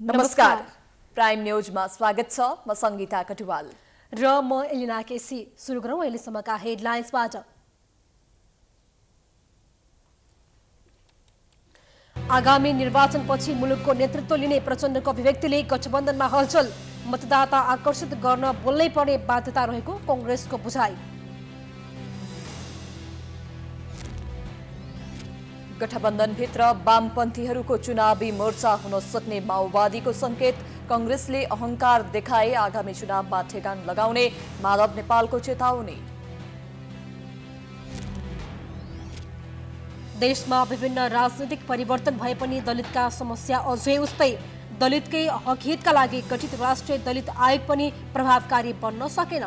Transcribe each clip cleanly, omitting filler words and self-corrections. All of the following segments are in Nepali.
नमस्कार। प्राइम न्यूजमा स्वागत छ। म संगीता कटुवाल र म एलिना केसी। सुरु गरौँ अहिलेसम्मका हेडलाइन्सबाट। आगामी निर्वाचनपछि मुलुकको नेतृत्व लिने प्रचण्डको अभिव्यक्तिले गठबन्धनमा हलचल। मतदाता आकर्षित गर्न बोल्नै पर्ने बाध्यता रहेको कांग्रेसको बुझाइ। गठबन्धनभित्र वामपन्थीहरूको चुनावी मोर्चा हुन सक्ने माओवादीको संकेत। कांग्रेसले अहंकार देखाए आगामी चुनावमा ठेगान लगाउने माधव नेपालको चेतावनी। देशमा विभिन्न राजनीतिक परिवर्तन भए पनि दलितका समस्या अझै उस्तै। दलितकै हकहितका लागि गठित राष्ट्रिय दलित आयोग पनि प्रभावकारी बन्न सकेन।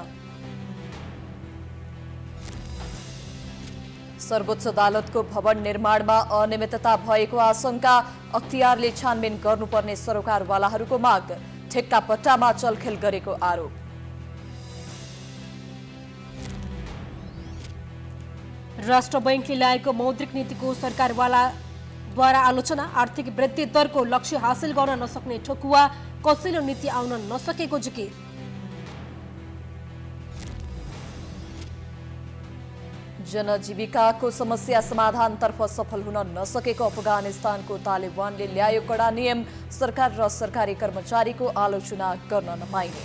सर्वोच्च अदालतको भवन निर्माणमा अनियमितता भएको आशंका। अख्तियारले छानबिन गर्नुपर्ने सरोकारवालाहरूको माग। ठेक्का पट्टामा चलखेल गरेको आरोप। राष्ट्र बैंकले ल्याएको मौद्रिक नीतिको सरकारवालाद्वारा आलोचना। आर्थिक वृद्धि दरको लक्ष्य हासिल गर्न नसक्ने ठोकुवा। कसैले नीति आउन नसकेको जिकिर। जनजीविकाको समस्या समाधानतर्फ सफल हुन नसकेको अफगानिस्तानको तालिबानले ल्यायो कडा नियम। सरकार र सरकारी कर्मचारीको आलोचना गर्न नपाइने।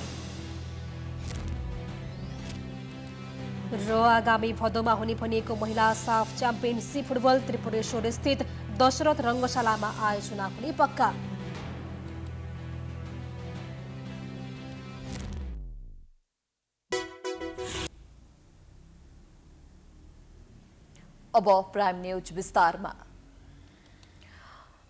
र आगामी भदौमा हुने भनिएको महिला साफ च्याम्पियनसिप फुटबल त्रिपुरेश्वर स्थित दशरथ रङ्गशालामा आयोजना हुने पक्का। अब प्राइम न्यूज विस्तारमा।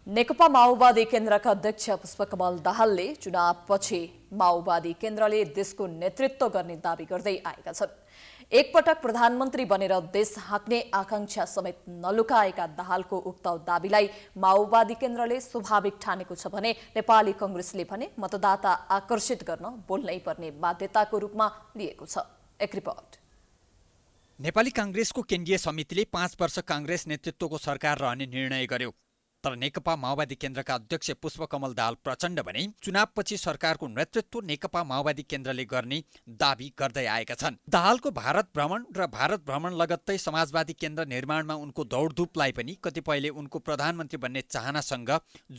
नेकपा माओवादी केन्द्रका अध्यक्ष पुष्पकमल दाहालले चुनावपछि माओवादी केन्द्रले देशको नेतृत्व गर्ने दावी गर्दै आएका छन्। एकपटक प्रधानमन्त्री बनेर देश हाँक्ने आकांक्षा समेत नलुकाएका दाहालको उक्त दावीलाई माओवादी केन्द्रले स्वाभाविक ठानेको छ भने नेपाली कांग्रेसले भने मतदाता आकर्षित गर्न बोल्नै पर्ने बाध्यताको रूपमा लिएको छ। एक रिपोर्ट। नेपाली कांग्रेसको केन्द्रीय समितिले 5 वर्ष कांग्रेस नेतृत्वको सरकार रहने निर्णय गर्यो। तर नेकपा माओवादी केन्द्रका अध्यक्ष पुष्पकमल दाहाल प्रचण्ड भने चुनावपछि सरकारको नेतृत्व नेकपा माओवादी केन्द्रले गर्ने दावी गर्दै आएका छन्। दाहालको भारत भ्रमण र भारत भ्रमण लगत्तै समाजवादी केन्द्र निर्माणमा उनको दौडधुपलाई पनि कतिपयले उनको प्रधानमन्त्री बन्ने चाहनासँग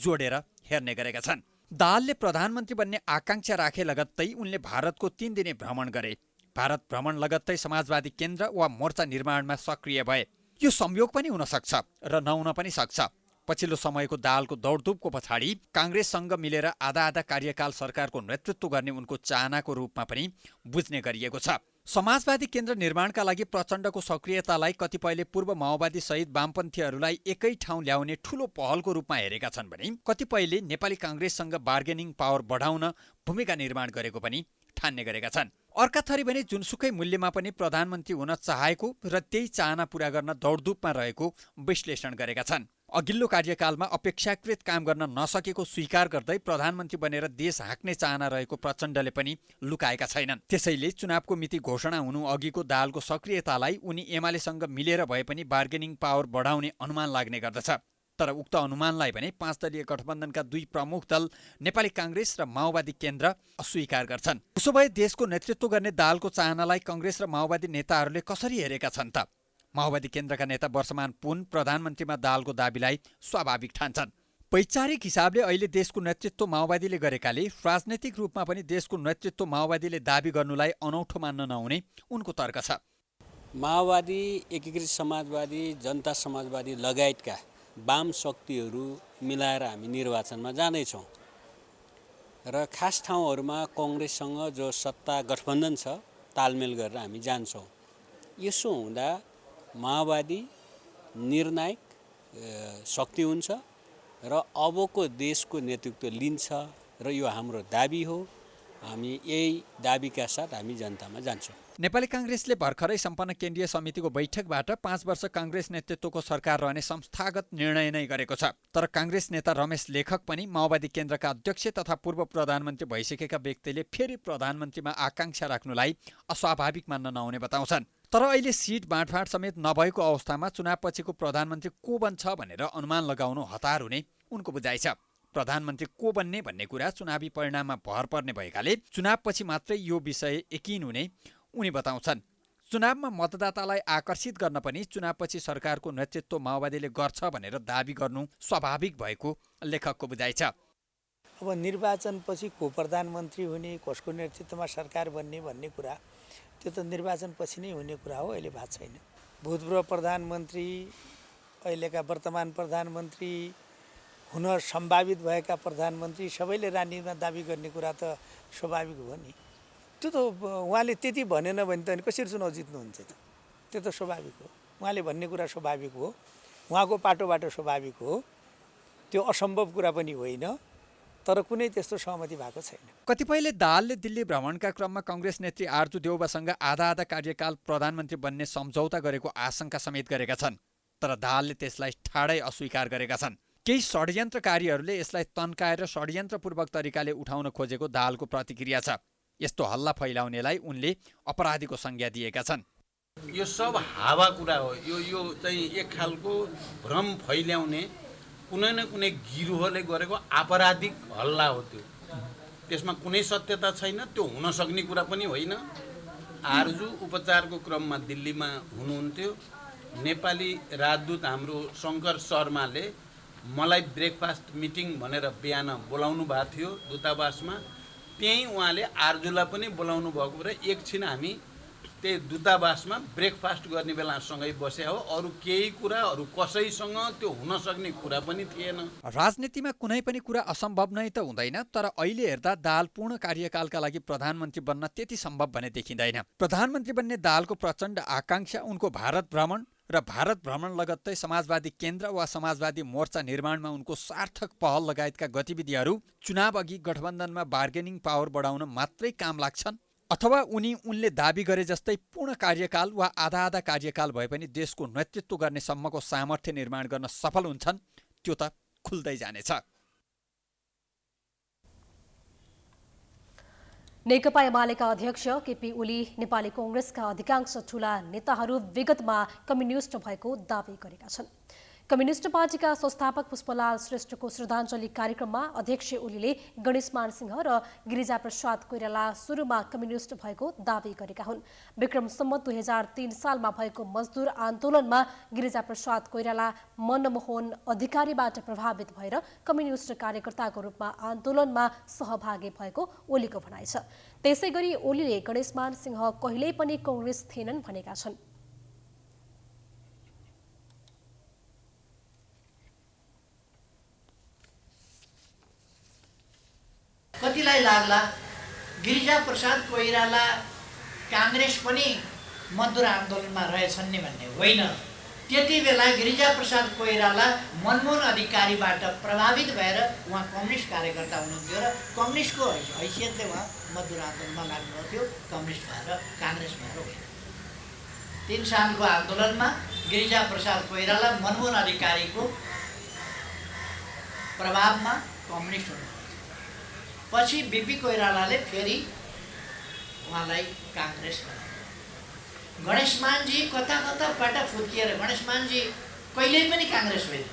जोडेर हेर्ने गरेका छन्। दाहालले प्रधानमन्त्री बन्ने आकांक्षा राखे लगत्तै उनले भारतको 3 दिने भ्रमण गरे। भारत भ्रमण लगत्तै समाजवादी केन्द्र वा मोर्चा निर्माणमा सक्रिय भए। यो संयोग पनि हुन सक्छ र नहुन पनि सक्छ। पछिल्लो समयको दाहालको दौडधुपको पछाडि कांग्रेससँग मिलेर आधा कार्यकाल सरकारको नेतृत्व गर्ने उनको चाहनाको रूपमा पनि बुझ्ने गरिएको छ। समाजवादी केन्द्र निर्माणका लागि प्रचण्डको सक्रियतालाई कतिपयले पूर्व माओवादी सहित वामपन्थीहरूलाई एकै ठाउँ ल्याउने ठूलो पहलको रूपमा हेरेका छन् भने कतिपयले नेपाली कांग्रेससँग बार्गेनिङ पावर बढाउन भूमिका निर्माण गरेको पनि ठान्ने गरेका छन्। अर्का थरी भने जुनसुकै मूल्यमा पनि प्रधानमन्त्री हुन चाहेको र त्यही चाहना पूरा गर्न दौडधुपमा रहेको विश्लेषण गरेका छन्। अघिल्लो कार्यकालमा अपेक्षाकृत काम गर्न नसकेको स्वीकार गर्दै प्रधानमन्त्री बनेर देश हाँक्ने चाहना रहेको प्रचण्डले पनि लुकाएका छैनन्। त्यसैले चुनावको मिति घोषणा हुनु अघिको दाहालको सक्रियतालाई उनी एमालेसँग मिलेर भए पनि बार्गेनिङ पावर बढाउने अनुमान लाग्ने गर्दछ। तर उक्त अनुमानलाई भने 5 दलीय गठबन्धनका 2 प्रमुख दल नेपाली कांग्रेस र माओवादी केन्द्र अस्वीकार गर्छन्। उसो भए देशको नेतृत्व गर्ने दाहालको चाहनालाई कांग्रेस र माओवादी नेताहरूले कसरी हेरेका छन् त? माओवादी केन्द्रका नेता वर्षमान पुन प्रधानमन्त्रीमा दाहालको दाबीलाई स्वाभाविक ठान्छन्। वैचारिक हिसाबले अहिले देशको नेतृत्व माओवादीले गरेकाले राजनैतिक रूपमा पनि देशको नेतृत्व माओवादीले दाबी गर्नुलाई अनौठो मान्न नहुने उनको तर्क छ। माओवादी, एकीकृत समाजवादी, जनता समाजवादी लगायतका वाम शक्तिहरू मिलाएर हामी निर्वाचनमा जाँदैछौँ र खास ठाउँहरूमा कांग्रेससँग जो सत्ता गठबन्धन छ तालमेल गरेर हामी जान्छौँ। यसो हुँदा माओवादी निर्णायक शक्ति हुन्छ र अबको देशको नेतृत्व लिन्छ र यो हाम्रो दाबी हो। हामी यही दाबीका साथ हामी जनतामा जान्छौँ। नेपाली कांग्रेसले भर्खरै सम्पन्न केन्द्रीय समितिको बैठकबाट 5 वर्ष कांग्रेस नेतृत्वको सरकार रहने संस्थागत निर्णय नै गरेको छ। तर कांग्रेस नेता रमेश लेखक पनि माओवादी केन्द्रका अध्यक्ष तथा पूर्व प्रधानमन्त्री भइसकेका व्यक्तिले फेरि प्रधानमन्त्रीमा आकांक्षा राख्नुलाई अस्वाभाविक मान्न नहुने बताउँछन्। तर अहिले सिट बाँडफाँड समेत नभएको अवस्थामा चुनावपछिको प्रधानमन्त्री को बन्छ भनेर अनुमान लगाउनु हतार हुने उनको बुझाइ छ। प्रधानमन्त्री को बन्ने भन्ने कुरा चुनावी परिणाममा भर पर्ने भएकाले चुनावपछि मात्रै यो विषय यकिन हुने उनी बताउँछन्। चुनावमा मतदातालाई आकर्षित गर्न पनि चुनावपछि सरकारको नेतृत्व माओवादीले गर्छ भनेर दाबी गर्नु स्वाभाविक भएको लेखकको बुझाइ छ। अब निर्वाचनपछि को प्रधानमन्त्री हुने, कसको नेतृत्वमा सरकार बन्ने भन्ने कुरा त्यो त निर्वाचनपछि नै हुने कुरा हो, अहिले भएको छैन। भूतपूर्व प्रधानमन्त्री, अहिलेका वर्तमान प्रधानमन्त्री, हुन सम्भावित भएका प्रधानमन्त्री सबैले राजनीतिमा दाबी गर्ने कुरा त स्वाभाविक हो नि। त्यो त उहाँले त्यति भनेन भने त कसरी चुनाव जित्नुहुन्छ त? त्यो त स्वाभाविक हो। उहाँले भन्ने कुरा स्वाभाविक हो, उहाँको पाटोबाट स्वाभाविक हो, त्यो असम्भव कुरा पनि होइन, तर कुनै त्यस्तो सहमति भएको छैन। कतिपयले दाहालले दिल्ली भ्रमणका क्रममा काङ्ग्रेस नेत्री आरजु देउवासँग आधा आधा कार्यकाल प्रधानमन्त्री बन्ने सम्झौता गरेको आशंका समेत गरेका छन्, तर दाहालले त्यसलाई ठाडै अस्वीकार गरेका छन्। केही षड्यन्त्रकारीहरूले यसलाई तन्काएर षड्यन्त्रपूर्वक तरिकाले उठाउन खोजेको दाहालको प्रतिक्रिया छ। यस्तो हल्ला फैलाउनेलाई उनले अपराधीको संज्ञा दिएका छन्। यो सब हावा कुरा हो। यो चाहिँ एक खालको भ्रम फैल्याउने कुनै न कुनै गिरोहले गरेको आपराधिक हल्ला हो। त्यसमा कुनै सत्यता छैन, त्यो हुन सक्ने कुरा पनि होइन। आरजु उपचारको क्रममा दिल्लीमा हुनुहुन्थ्यो। नेपाली राजदूत हाम्रो शङ्कर शर्माले मलाई ब्रेकफास्ट मिटिङ भनेर बिहान बोलाउनु भएको थियो दूतावासमा। त्यहीँ उहाँले आरजुलाई पनि बोलाउनु भएको भएर एकछिन हामी त्यही दूतावासमा ब्रेकफास्ट गर्ने बेला सँगै बसे हो। अरू केही कुरा अरू कसैसँग त्यो हुन सक्ने कुरा पनि थिएन। राजनीतिमा कुनै पनि कुरा असम्भव नै त हुँदैन, तर अहिले हेर्दा दाहाल पूर्ण कार्यकालका लागि प्रधानमन्त्री बन्न त्यति सम्भव भने देखिँदैन। प्रधानमन्त्री बन्ने दाहालको प्रचण्ड आकांक्षा उनको भारत भ्रमण र भारत भ्रमण लगत्तै समाजवादी केन्द्र वा समाजवादी मोर्चा निर्माणमा उनको सार्थक पहल लगायतका गतिविधिहरू चुनाव अघि गठबन्धनमा बार्गेनिङ पावर बढाउन मात्रै काम लाग्छन्, अथवा उनले दाबी गरे जस्तै पूर्ण कार्यकाल वा आधा आधा कार्यकाल भए पनि देशको नेतृत्व गर्ने सम्मको सामर्थ्य निर्माण गर्न सफल हुन्छन्, त्यो त खुल्दै जानेछ। नेकपा एमालेका अध्यक्ष केपी ओली नेपाली कांग्रेसका अधिकांश ठूला नेताहरू विगतमा कम्युनिस्ट भएको दावी गरेका छन्। कम्युनिस्ट पार्टीका संस्थापक पुष्पलाल श्रेष्ठको श्रद्धाञ्जली कार्यक्रममा अध्यक्ष ओलीले गणेशमान सिंह र गिरिजाप्रसाद कोइराला सुरुमा कम्युनिस्ट भएको दावी गरेका हुन्। विक्रम सम्वत 2003 सालमा भएको मजदुर आन्दोलनमा गिरिजाप्रसाद कोइराला मनमोहन अधिकारीबाट प्रभावित भएर कम्युनिस्ट कार्यकर्ताको रूपमा आन्दोलनमा सहभागी भएको ओलीको भनाइ छ। त्यसैगरी ओलीले गणेशमान सिंह कहिल्यै पनि कांग्रेस थिएनन् भनेका छन्। कतिलाई लाग्ला गिरिजाप्रसाद कोइराला कांग्रेस पनि मजदुर आन्दोलनमा रहेछन् नि भन्ने होइन। त्यति बेला गिरिजाप्रसाद कोइराला मनमोहन अधिकारीबाट प्रभावित भएर उहाँ कम्युनिस्ट कार्यकर्ता हुनुहुन्थ्यो र कम्युनिस्टको हैसियतले उहाँ मजदुर आन्दोलनमा लाग्नुभएको थियो, कम्युनिस्ट भएर कांग्रेस भएर होइन। 3 सालको आन्दोलनमा गिरिजाप्रसाद कोइराला मनमोहन अधिकारीको प्रभावमा कम्युनिस्ट हुनु। पछि बिपी कोइरालाले फेरि उहाँलाई कांग्रेस बनायो। गणेशमानजी कता कताबाट फुर्किएर गणेशमानजी कहिल्यै पनि कांग्रेस होइन।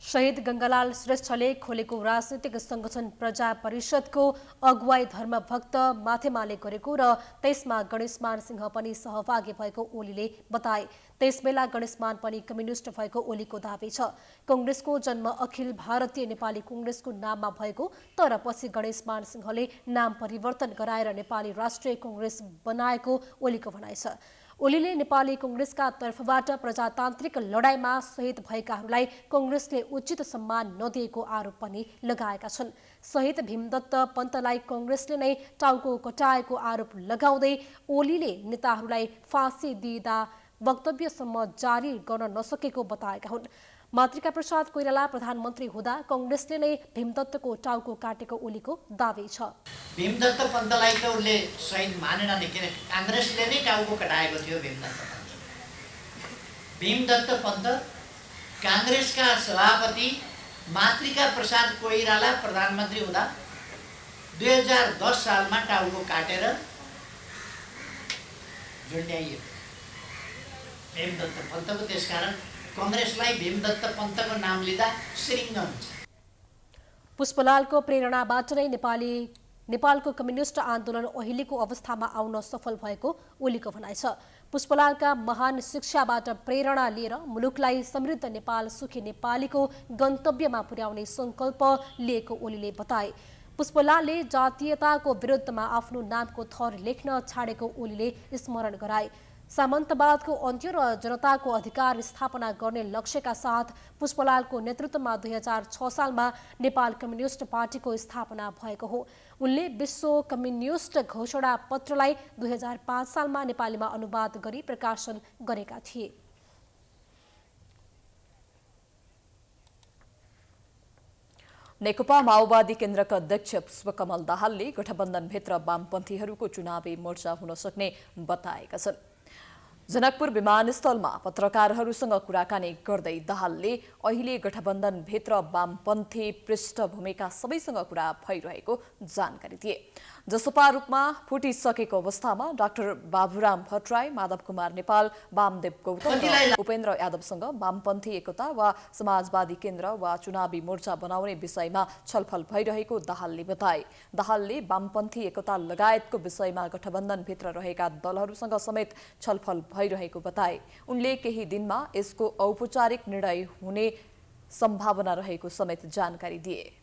शहीद गंगालाल श्रेष्ठले खोलेको राजनीतिक संगठन प्रजा परिषदको अगुवाई धर्मभक्त माथेमाले गरेको र त्यसमा गणेशमान सिंह पनि सहभागी भएको ओलीले बताए। त्यसबेला गणेशमान पनि कम्युनिस्ट भएको ओलीको दावी छ। कांग्रेसको जन्म अखिल भारतीय नेपाली कांग्रेसको नाममा भएको, तर पछि गणेशमान सिंहले नाम परिवर्तन गराएर नेपाली राष्ट्रिय कांग्रेस बनाएको ओलीको भनाइ छ। ओलीले नेपाली कांग्रेसका तर्फबाट प्रजातान्त्रिक लडाईँमा शहीद भएकाहरूलाई कांग्रेसले उचित सम्मान नदिएको आरोप पनि लगाएका छन्। शहीद भीमदत्त पन्तलाई कांग्रेसले नै टाउको कटाएको आरोप लगाउँदै ओलीले नेताहरूलाई फाँसी दिँदा वक्तव्यसम्म जारी गर्न नसकेको बताएका हुन्। मातृका प्रसाद कोइराला प्रधानमन्त्री हुँदा कांग्रेसले नै भीमदत्तको टाउको काटेको ओलीको दावी छ। भीमदत्त पन्तलाई त उनले शहीद मानेन नि, किन कांग्रेसले नै टाउको कटाएको थियो भीमदत्त पन्त। भीमदत्त पन्त कांग्रेसका सभापति मातृका प्रसाद कोइराला प्रधानमन्त्री हुँदा 2010 सालमा टाउको काटेर झुन्ड्याइयो भीमदत्त पन्तको। त्यसकारण कङ्ग्रेसलाई भीमदत्त पन्तको नाम लिँदा सिरिङ्ग हुन्छ। पुष्पलालको प्रेरणाबाट नै नेपालको कम्युनिस्ट आन्दोलन अहिलेको अवस्थामा आउन सफल भएको ओलीको भनाइ छ। पुष्पलालका महान शिक्षाबाट प्रेरणा लिएर मुलुकलाई समृद्ध नेपाल सुखी नेपालीको गन्तव्यमा पुर्याउने सङ्कल्प लिएको ओलीले बताए। पुष्पलालले जातीयताको विरुद्धमा आफ्नो नामको थर लेख्न छाडेको ओलीले स्मरण गराए। सामन्तवादको अन्त्य र जनताको अधिकार स्थापना गर्ने लक्ष्यका साथ पुष्पलालको नेतृत्वमा 2006 सालमा नेपाल कम्युनिस्ट पार्टीको स्थापना भएको हो। उनले विश्व कम्युनिस्ट घोषणा पत्रलाई 2005 सालमा नेपालीमा अनुवाद गरी प्रकाशन गरेका थिए। नेकपा माओवादी केन्द्रका अध्यक्ष पुष्पकमल दाहालले गठबन्धनभित्र वामपन्थीहरूको चुनावी मोर्चा हुन सक्ने बताएका छन्। जनकपुर विमानस्थलमा पत्रकारहरूसँग कुराकानी गर्दै दाहालले अहिले गठबन्धनभित्र वामपन्थी पृष्ठभूमिका सबैसँग कुरा भइरहेको जानकारी दिए। जसपा रूपमा फुटिसकेको अवस्थामा डाक्टर बाबुराम भट्टराई, माधव कुमार नेपाल, वामदेव गौतम र उपेन्द्र यादवसँग वामपन्थी एकता वा समाजवादी केन्द्र वा चुनावी मोर्चा बनाउने विषयमा छलफल भइरहेको दाहालले बताए। दाहालले वामपन्थी एकता लगायतको विषयमा गठबन्धनभित्र रहेका दलहरूसँग समेत छलफल भइरहेको बताए। उनले केही दिनमा यसको औपचारिक निर्णय हुने सम्भावना रहेको समेत जानकारी दिए।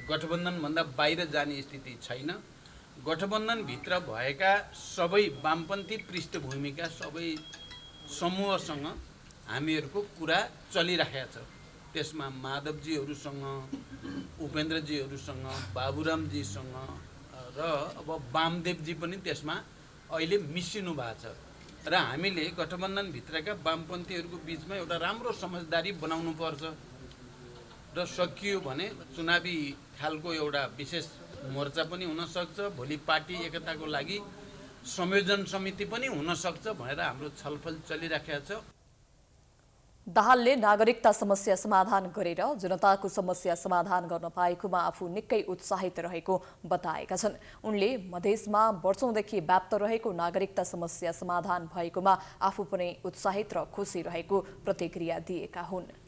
गठबन्धनभन्दा बाहिर जाने स्थिति छैन। गठबन्धनभित्र भएका सबै वामपन्थी पृष्ठभूमिका सबै समूहसँग हामीहरूको कुरा चलिरहेको छ। त्यसमा माधवजीहरूसँग, उपेन्द्रजीहरूसँग, बाबुरामजीसँग र अब वामदेवजी पनि त्यसमा अहिले मिसिनु भएको छ र हामीले गठबन्धनभित्रका वामपन्थीहरूको बिचमा एउटा राम्रो समझदारी बनाउनुपर्छ र सकियो भने चुनावी खालको एउटा विशेष मोर्चा पनि हुनसक्छ। भोलि पार्टी एकताको लागि संयोजन समिति पनि हुनसक्छ भनेर हाम्रो छलफल चलिराखेको छ। दाहालले नागरिकता समस्या समाधान गरेर जनताको समस्या समाधान गर्न पाएकोमा आफू निकै उत्साहित रहेको बताएका छन्। उनले मधेसमा वर्षौंदेखि व्याप्त रहेको नागरिकता समस्या समाधान भएकोमा आफू पनि उत्साहित र खुसी रहेको प्रतिक्रिया दिएका हुन्।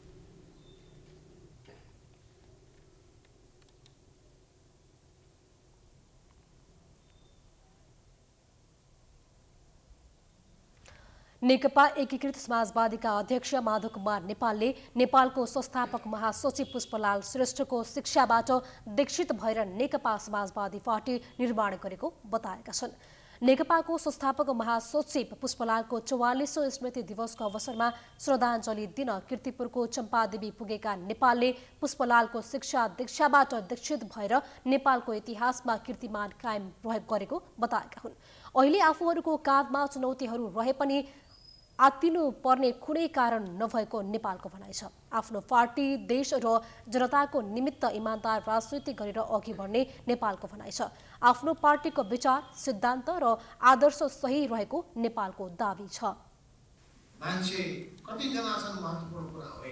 नेकपा एकीकृत समाजवादीका अध्यक्ष माधव कुमार नेपालले नेपालको संस्थापक महासचिव पुष्पलाल श्रेष्ठको शिक्षाबाट दीक्षित भएर नेकपा समाजवादी पार्टी निर्माण गरेको बताएका छन्। नेकपाको संस्थापक महासचिव पुष्पलालको 44औं स्मृति दिवसको अवसरमा श्रद्धाञ्जली दिन कीर्तिपुरको चम्पादेवी पुगेका नेपालले पुष्पलालको शिक्षा दीक्षाबाट दीक्षित भएर नेपालको इतिहासमा कीर्तिमान कायम गरेको बताएका हुन्। अहिले आफूहरूको काँधमा चुनौतीहरू रहे पनि आत्तिनु पर्ने कुनै कारण नभएको नेपालको भनाइ छ। आफ्नो पार्टी, देश र जनताको निमित्त इमानदार राजनीति गरेर अघि बढ्ने नेपालको भनाइ छ। आफ्नो पार्टीको विचार, सिद्धान्त र आदर्श सही रहेको नेपालको दाबी छ। मान्छे कतिजना छन् महत्त्वपूर्ण कुरा हो।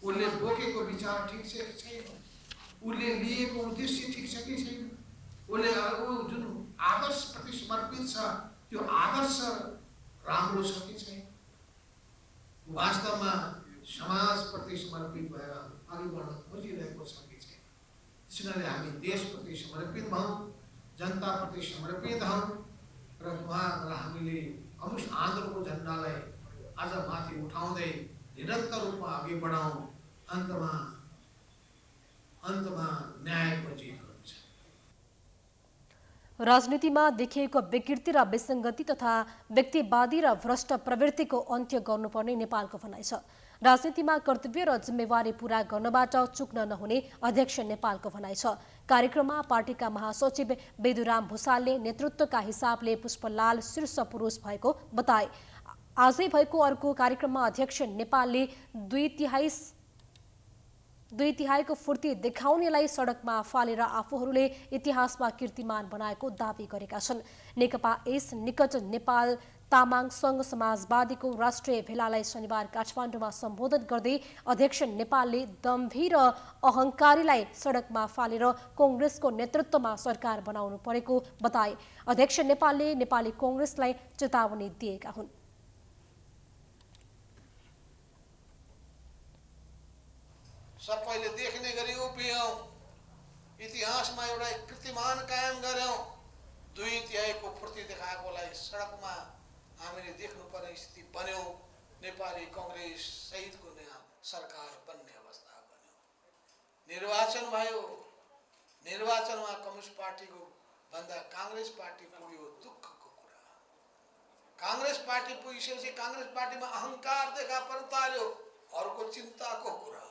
उनले बोकेको विचार ठिक छ कि छैन, उनले लिएको उद्देश्य ठिक छ कि छैन, उनले जुन आदर्शप्रति समर्पित छ त्यो आदर्श राम्रो छ कि छैन, वास्तवमा समाजप्रति समर्पित भएर अघि बढ्न खोजिरहेको छ कि छैन। त्यसैले हामी देशप्रति समर्पित हौँ, जनताप्रति समर्पित हौँ र हामीले आन्दोलनको झन्डालाई अझ माथि उठाउँदै निरन्तर रूपमा अघि बढाउँ। अन्तमा न्यायको जित हुन्छ। राजनीतिमा देखिएको विकृति र विसङ्गति तथा व्यक्तिवादी र भ्रष्ट प्रवृत्तिको अन्त्य गर्नुपर्ने नेपालको भनाइ छ। राजनीतिमा कर्तव्य र जिम्मेवारी पूरा गर्नबाट चुक्न नहुने अध्यक्ष नेपालको भनाइ छ। कार्यक्रममा पार्टीका महासचिव बेदुराम भुसालले नेतृत्वका हिसाबले पुष्पलाल शीर्ष पुरुष भएको बताए। आजै भएको अर्को कार्यक्रममा अध्यक्ष नेपालले 2/3 फुर्ती देखाउनेलाई सडकमा फालेर आफूहरूले इतिहासमा कीर्तिमान बनाएको दावी गरेका छन्। नेकपा यस निकट नेपाल तामाङ सङ्घ समाजवादीको राष्ट्रिय भेलालाई शनिबार काठमाडौँमा सम्बोधन गर्दै अध्यक्ष नेपालले दम्भी र अहङ्कारीलाई सडकमा फालेर कङ्ग्रेसको नेतृत्वमा सरकार बनाउनु परेको बताए। अध्यक्ष नेपालले नेपाली कङ्ग्रेसलाई चेतावनी दिएका हुन्। सबैले देख्ने गरी उभियौँ, इतिहासमा एउटा कीर्तिमान कायम गर्यौँ। 2/3 फुर्ती देखाएकोलाई सडकमा हामीले देख्नुपर्ने स्थिति बन्यो। नेपाली कङ्ग्रेस सहितको नयाँ सरकार बन्ने अवस्था बन्यो। निर्वाचन भयो, निर्वाचनमा कम्युनिस्ट पार्टीको भन्दा काङ्ग्रेस पार्टी पुग्यो, दुःखको कुरा। काङ्ग्रेस पार्टी पुगिसकेपछि काङ्ग्रेस पार्टीमा अहङ्कार देखा पर्न थाल्यो, अर्को चिन्ताको कुरा।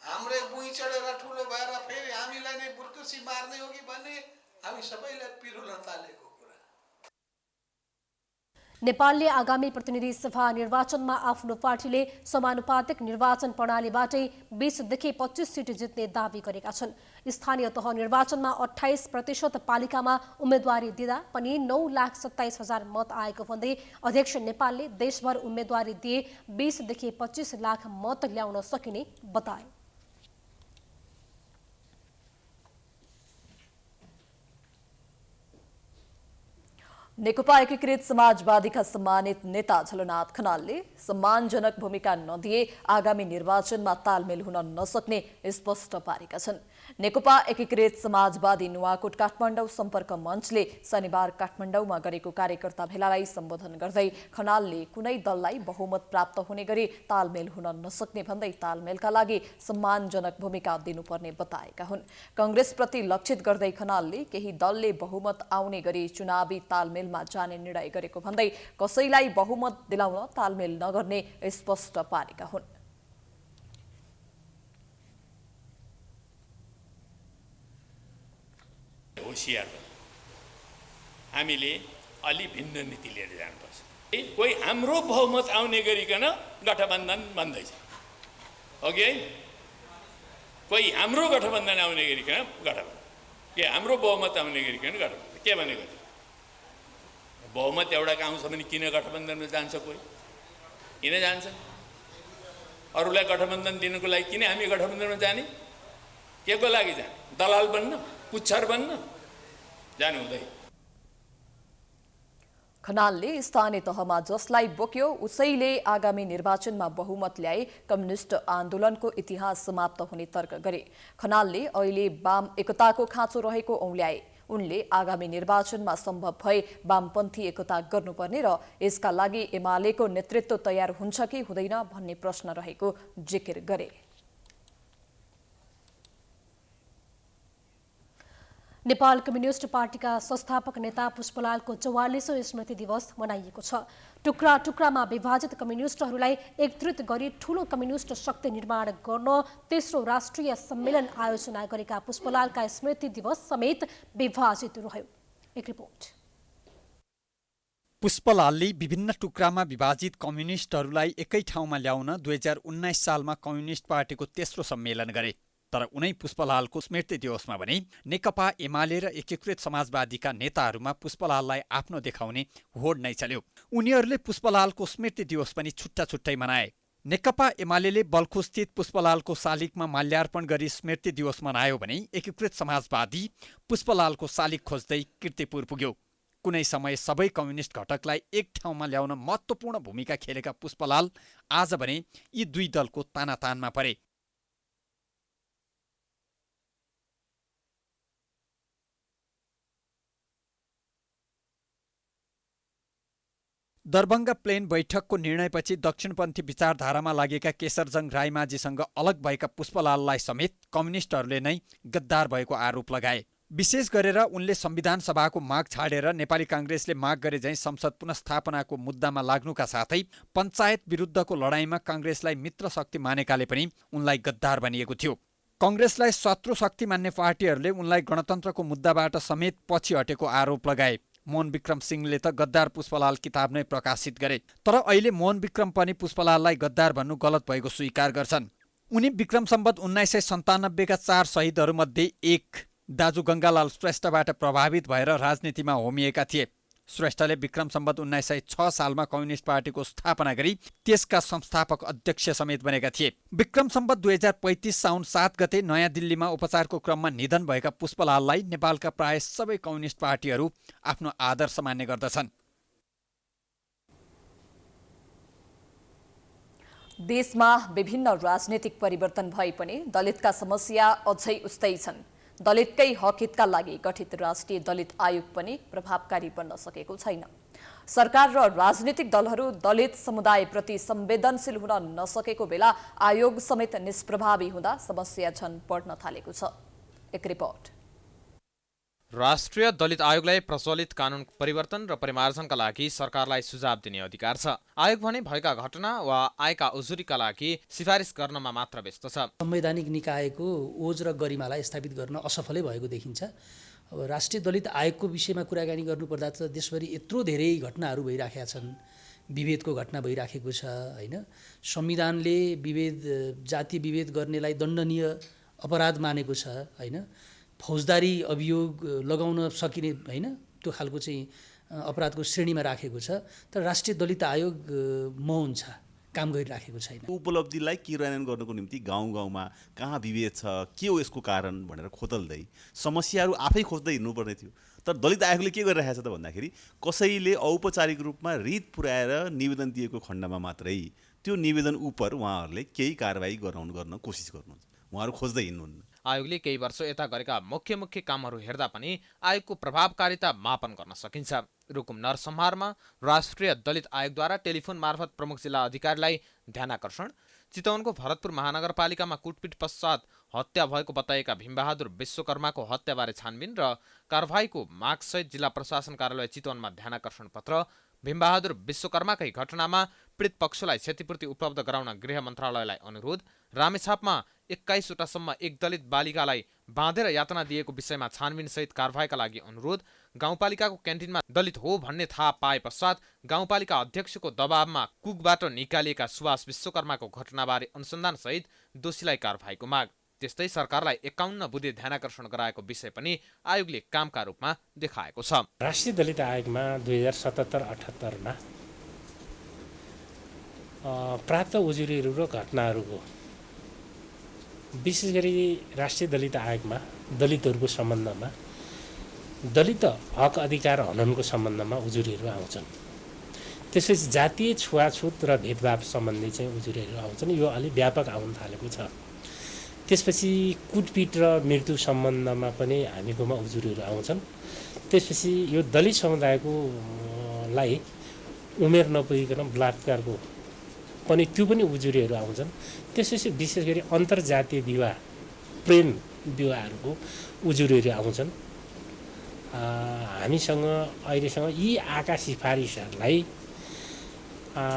हाम्रै बुई चढेर ठुलो भएर फेरि हामीलाई नै बुर्कुसी मार्ने हो कि भन्ने हामी सबैलाई पिरुल्न थालेको कुरा। नेपालले आगामी प्रतिनिधि सभा निर्वाचनमा आफ्नो पार्टीले समानुपातिक निर्वाचन प्रणालीबाटै 20देखि 25 सिट जित्ने दावी गरेका छन्। स्थानीय तह निर्वाचनमा 28% पालिकामा उम्मेदवारी दिँदा पनि 9,27,000 मत आएको भन्दै अध्यक्ष नेपालले देशभर उम्मेदवारी दिए 20देखि 25 लाख मत ल्याउन सकिने बताए। नेकपा एकीकृत समाजवादीका सम्मानित नेता झलनाथ खनालले सम्मानजनक भूमिका नदिए आगामी निर्वाचनमा तालमेल हुन नसक्ने स्पष्ट पारेका छन्। नेकपा एकीकृत समाजवादी नुवाकोट काठमाडौँ सम्पर्क मञ्चले शनिबार काठमाडौँमा गरेको कार्यकर्ता भेलालाई सम्बोधन गर्दै खनालले कुनै दललाई बहुमत प्राप्त हुने गरी तालमेल हुन नसक्ने भन्दै तालमेलका लागि सम्मानजनक भूमिका दिनुपर्ने बताएका हुन्। कांग्रेसप्रति लक्षित गर्दै खनालले केही दलले बहुमत आउने गरी चुनावी तालमेलमा जाने निर्णय गरेको भन्दै कसैलाई बहुमत दिलाउन तालमेल नगर्ने स्पष्ट पारेका हुन्। होशियार हामीले अलि भिन्न नीति लिएर जानुपर्छ। कोही हाम्रो बहुमत आउने गरिकन गठबन्धन बन्दैछ, हो कि होइन? कोही हाम्रो गठबन्धन आउने गरिकन गठबन्धन, के हाम्रो बहुमत आउने गरिकन गठबन्धन। के भनेको थियो? बहुमत एउटाको आउँछ भने किन गठबन्धनमा जान्छ? कोही किन जान्छ? अरूलाई गठबन्धन दिनुको लागि किन हामी गठबन्धनमा जाने? के को लागि जाने? दलाल बन्न, पुच्छर बन्न? जानु हुँदैन। खनालले स्थानीय तहमा जसलाई बोक्यो उसैले आगामी निर्वाचनमा बहुमत ल्याए कम्युनिस्ट आन्दोलनको इतिहास समाप्त हुने तर्क गरे। खनालले अहिले वाम एकताको खाँचो रहेको औल्याए। उनले आगामी निर्वाचनमा सम्भव भए वामपन्थी एकता गर्नुपर्ने र यसका लागि एमालेको नेतृत्व तयार हुन्छ कि हुँदैन भन्ने प्रश्न रहेको जिकिर गरे। नेपाल कम्युनिस्ट पार्टीका संस्थापक नेता पुष्पलालको 44औं स्मृति दिवस मनाइएको छ। टुक्रा टुक्रामा विभाजित कम्युनिस्टहरूलाई एकत्रित गरी ठूलो कम्युनिस्ट शक्ति निर्माण गर्न तेस्रो राष्ट्रिय सम्मेलन आयोजना गरेका पुष्पलालका स्मृति दिवस समेत विभाजित रह्यो। एक रिपोर्ट। पुष्पलालले विभिन्न टुक्रामा विभाजित कम्युनिस्टहरूलाई एकै ठाउँमा ल्याउन 2019 सालमा कम्युनिस्ट पार्टीको तेस्रो सम्मेलन गरे। तर उनै पुष्पलालको स्मृति दिवसमा भने नेकपा एमाले र एकीकृत समाजवादीका नेताहरूमा पुष्पलाललाई आफ्नो देखाउने होड नै चल्यो। उनीहरूले पुष्पलालको स्मृति दिवस पनि छुट्टा छुट्टै मनाए। नेकपा एमाले बल्खुस्थित पुष्पलालको शालिगमा माल्यार्पण गरी स्मृति दिवस मनायो भने एकीकृत समाजवादी पुष्पलालको शालिग खोज्दै कीर्तिपुर पुग्यो। कुनै समय सबै कम्युनिस्ट घटकलाई एक ठाउँमा ल्याउन महत्त्वपूर्ण भूमिका खेलेका पुष्पलाल आज भने यी दुई दलको तानातानमा परे। दरभङ्गा प्लेन बैठकको निर्णयपछि दक्षिणपन्थी विचारधारामा लागेका केशरजङ रायमाझीसँग अलग भएका पुष्पलाललाई समेत कम्युनिस्टहरूले नै गद्दार भएको आरोप लगाए। विशेष गरेर उनले संविधान सभाको माग छाडेर नेपाली काङ्ग्रेसले माग गरे झैं संसद पुनर्स्थापनाको मुद्दामा लाग्नुका साथै पञ्चायत विरुद्धको लडाईँमा काङ्ग्रेसलाई मित्र शक्ति मानेकाले पनि उनलाई गद्दार भनिएको थियो। काङ्ग्रेसलाई शत्रु शक्ति मान्ने पार्टीहरूले उनलाई गणतन्त्रको मुद्दाबाट समेत पछि हटेको आरोप लगाए। मोहन विक्रम सिंहले त गद्दार पुष्पलाल किताब नै प्रकाशित गरे। तर अहिले मोहन विक्रम पनि पुष्पलाललाई गद्दार भन्नु गलत भएको स्वीकार गर्छन्। उनी विक्रम सम्वत 1997का 4 शहीदहरूमध्ये एक दाजु गङ्गालाल श्रेष्ठबाट प्रभावित भएर राजनीतिमा होमिएका थिए। श्रेष्ठले विक्रम सम्वत 1906 सालमा कम्युनिस्ट पार्टीको स्थापना गरी त्यसका संस्थापक अध्यक्ष समेत बनेका थिए। विक्रम सम्वत 2035 साउन 7 गते नयाँ दिल्लीमा उपचारको क्रममा निधन भएका पुष्पलाललाई नेपालका प्राय सबै कम्युनिस्ट पार्टीहरू आफ्नो आदर्श मान्ने गर्दछन्। देशमा विभिन्न राजनीतिक परिवर्तन भए पनि दलितका समस्या अझै उस्तै छन्। दलितकै हकहितका लागि गठित राष्ट्रिय दलित आयोग पनि प्रभावकारी बन्न सकेको छैन। सरकार र राजनीतिक दलहरू दलित समुदायप्रति संवेदनशील हुन नसकेको बेला आयोग समेत निष्प्रभावी हुँदा समस्या झन बढ्न थालेको छ। एक रिपोर्ट। राष्ट्रिय दलित आयोगलाई प्रचलित कानुन परिवर्तन र परिमार्जनका लागि सरकारलाई सुझाव दिने अधिकार छ। आयोग भने भएका घटना वा आएका उजुरीका लागि सिफारिस गर्नमा मात्र व्यस्त छ। संवैधानिक निकायको ओज र गरिमालाई स्थापित गर्न असफलै भएको देखिन्छ। अब राष्ट्रिय दलित आयोगको विषयमा कुराकानी गर्नुपर्दा त देशभरि यत्रो धेरै घटनाहरू भइराखेका छन्, विभेदको घटना भइराखेको छ हैन। संविधानले जाति विभेद गर्नेलाई दण्डनीय अपराध मानेको छ हैन। फौजदारी अभियोग लगाउन सकिने हैन, त्यो खालको चाहिँ अपराधको श्रेणीमा राखेको छ। तर राष्ट्रिय दलित आयोग मौन छ, काम गरिराखेको छैन। उपलब्धिलाई क्रियान्वयन गर्नको निम्ति गाउँ गाउँमा कहाँ विभेद छ, के हो यसको कारण भनेर खोतल्दै समस्याहरू आफै खोज्दै हिँड्नुपर्ने थियो। तर दलित आयोगले के गरिरहेछ त भन्दाखेरि कसैले औपचारिक रूपमा रिट पुर्याएर निवेदन दिएको खण्डमा मात्रै त्यो निवेदन उप उहाँहरूले केही कारबाही गर्न कोसिस गर्नुहुन्छ। उहाँहरू खोज्दै हिँड्नुहुन्न। आयोगले केही वर्ष यता गरेका मुख्य कामहरू हेर्दा पनि आयोगको प्रभावकारिता मापन गर्न सकिन्छ। रुकुम नरसंहारमा राष्ट्रिय दलित आयोगद्वारा टेलिफोन मार्फत प्रमुख जिल्ला अधिकारीलाई ध्यानाकर्षण, चितवनको भरतपुर महानगरपालिकामा कुटपिट पश्चात हत्या भएको बताएका भीमबहादुर विश्वकर्माको हत्याबारे छानबिन र कारबाहीको मागसहित जिल्ला प्रशासन कार्यालय चितवनमा ध्यानाकर्षण पत्र, भीमबहादुर विश्वकर्माकै घटनामा पीडित पक्षलाई क्षतिपूर्ति उपलब्ध गराउन गृह मन्त्रालयलाई अनुरोध, रामेछापमा 21 वटासम्म एक दलित बालिकालाई बाँधेर यातना दिएको विषयमा छानबिनसहित कारबाहीका लागि अनुरोध, गाउँपालिकाको क्यान्टिनमा दलित हो भन्ने थाहा पाए पश्चात गाउँपालिका अध्यक्षको दबावमा कुकबाट निकालिएका सुभाष विश्वकर्माको घटनाबारे अनुसन्धानसहित दोषीलाई कारबाहीको माग। त्यस्तै सरकारलाई 51 बुँदे ध्यानाकर्षण गराएको विषय पनि आयोगले कामका रूपमा देखाएको छ। राष्ट्रिय दलित आयोगमा 2077-78मा प्राप्त उजुरीहरू र घटनाहरूको विशेष गरी राष्ट्रिय दलित आयोगमा दलितहरूको सम्बन्धमा, दलित हक अधिकार हननको सम्बन्धमा उजुरीहरू आउँछन्। त्यसपछि जातीय छुवाछुत र भेदभाव सम्बन्धी चाहिँ उजुरीहरू आउँछन्। यो अलि व्यापक आउन थालेको छ। त्यसपछि कुटपिट र मृत्यु सम्बन्धमा पनि हामीकोमा उजुरीहरू आउँछन्। त्यसपछि यो दलित समुदायको लाई उमेर नपुगिकन बलात्कारको पनि त्यो पनि उजुरीहरू आउँछन्। त्यसपछि विशेष गरी अन्तर्जातीय विवाह, प्रेम विवाहहरूको उजुरीहरू आउँछन्। हामीसँग अहिलेसँग यी आएका सिफारिसहरूलाई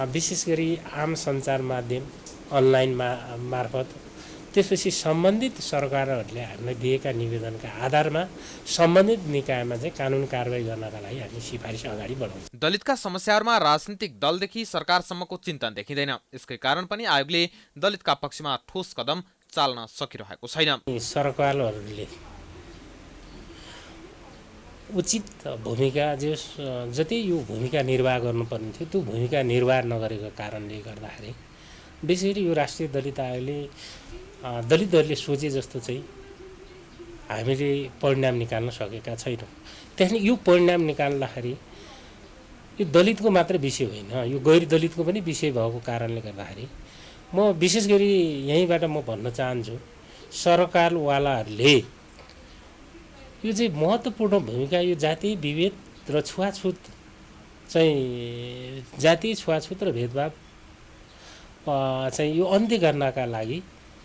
विशेष गरी आम सञ्चार माध्यम, अनलाइन मार्फत, त्यसपछि सम्बन्धित सरकारहरूले हामीलाई दिएका निवेदनका आधारमा सम्बन्धित निकायमा चाहिँ कानुन कारबाही गर्नका लागि हामी सिफारिस अगाडि बढाउँछौँ। दलितका समस्याहरूमा राजनीतिक दलदेखि सरकारसम्मको चिन्तन देखिँदैन। यसकै कारण पनि आयोगले दलितका पक्षमा ठोस कदम चाल्न सकिरहेको छैन। सरकारहरूले उचित भूमिका जति यो भूमिका निर्वाह गर्नुपर्ने थियो त्यो भूमिका निर्वाह नगरेको कारणले गर्दाखेरि विशेष गरी यो राष्ट्रिय दलित आयोगले दलितहरूले सोचे जस्तो चाहिँ हामीले परिणाम निकाल्न सकेका छैनौँ। त्यहाँदेखि यो परिणाम निकाल्दाखेरि यो दलितको मात्र विषय होइन, यो गैर दलितको पनि विषय भएको कारणले गर्दाखेरि म विशेष गरी यहीँबाट म भन्न चाहन्छु, सरकारवालाहरूले यो चाहिँ महत्त्वपूर्ण भूमिका यो जातीय विभेद र छुवाछुत चाहिँ जातीय छुवाछुत र भेदभाव चाहिँ यो अन्त्य गर्नका लागि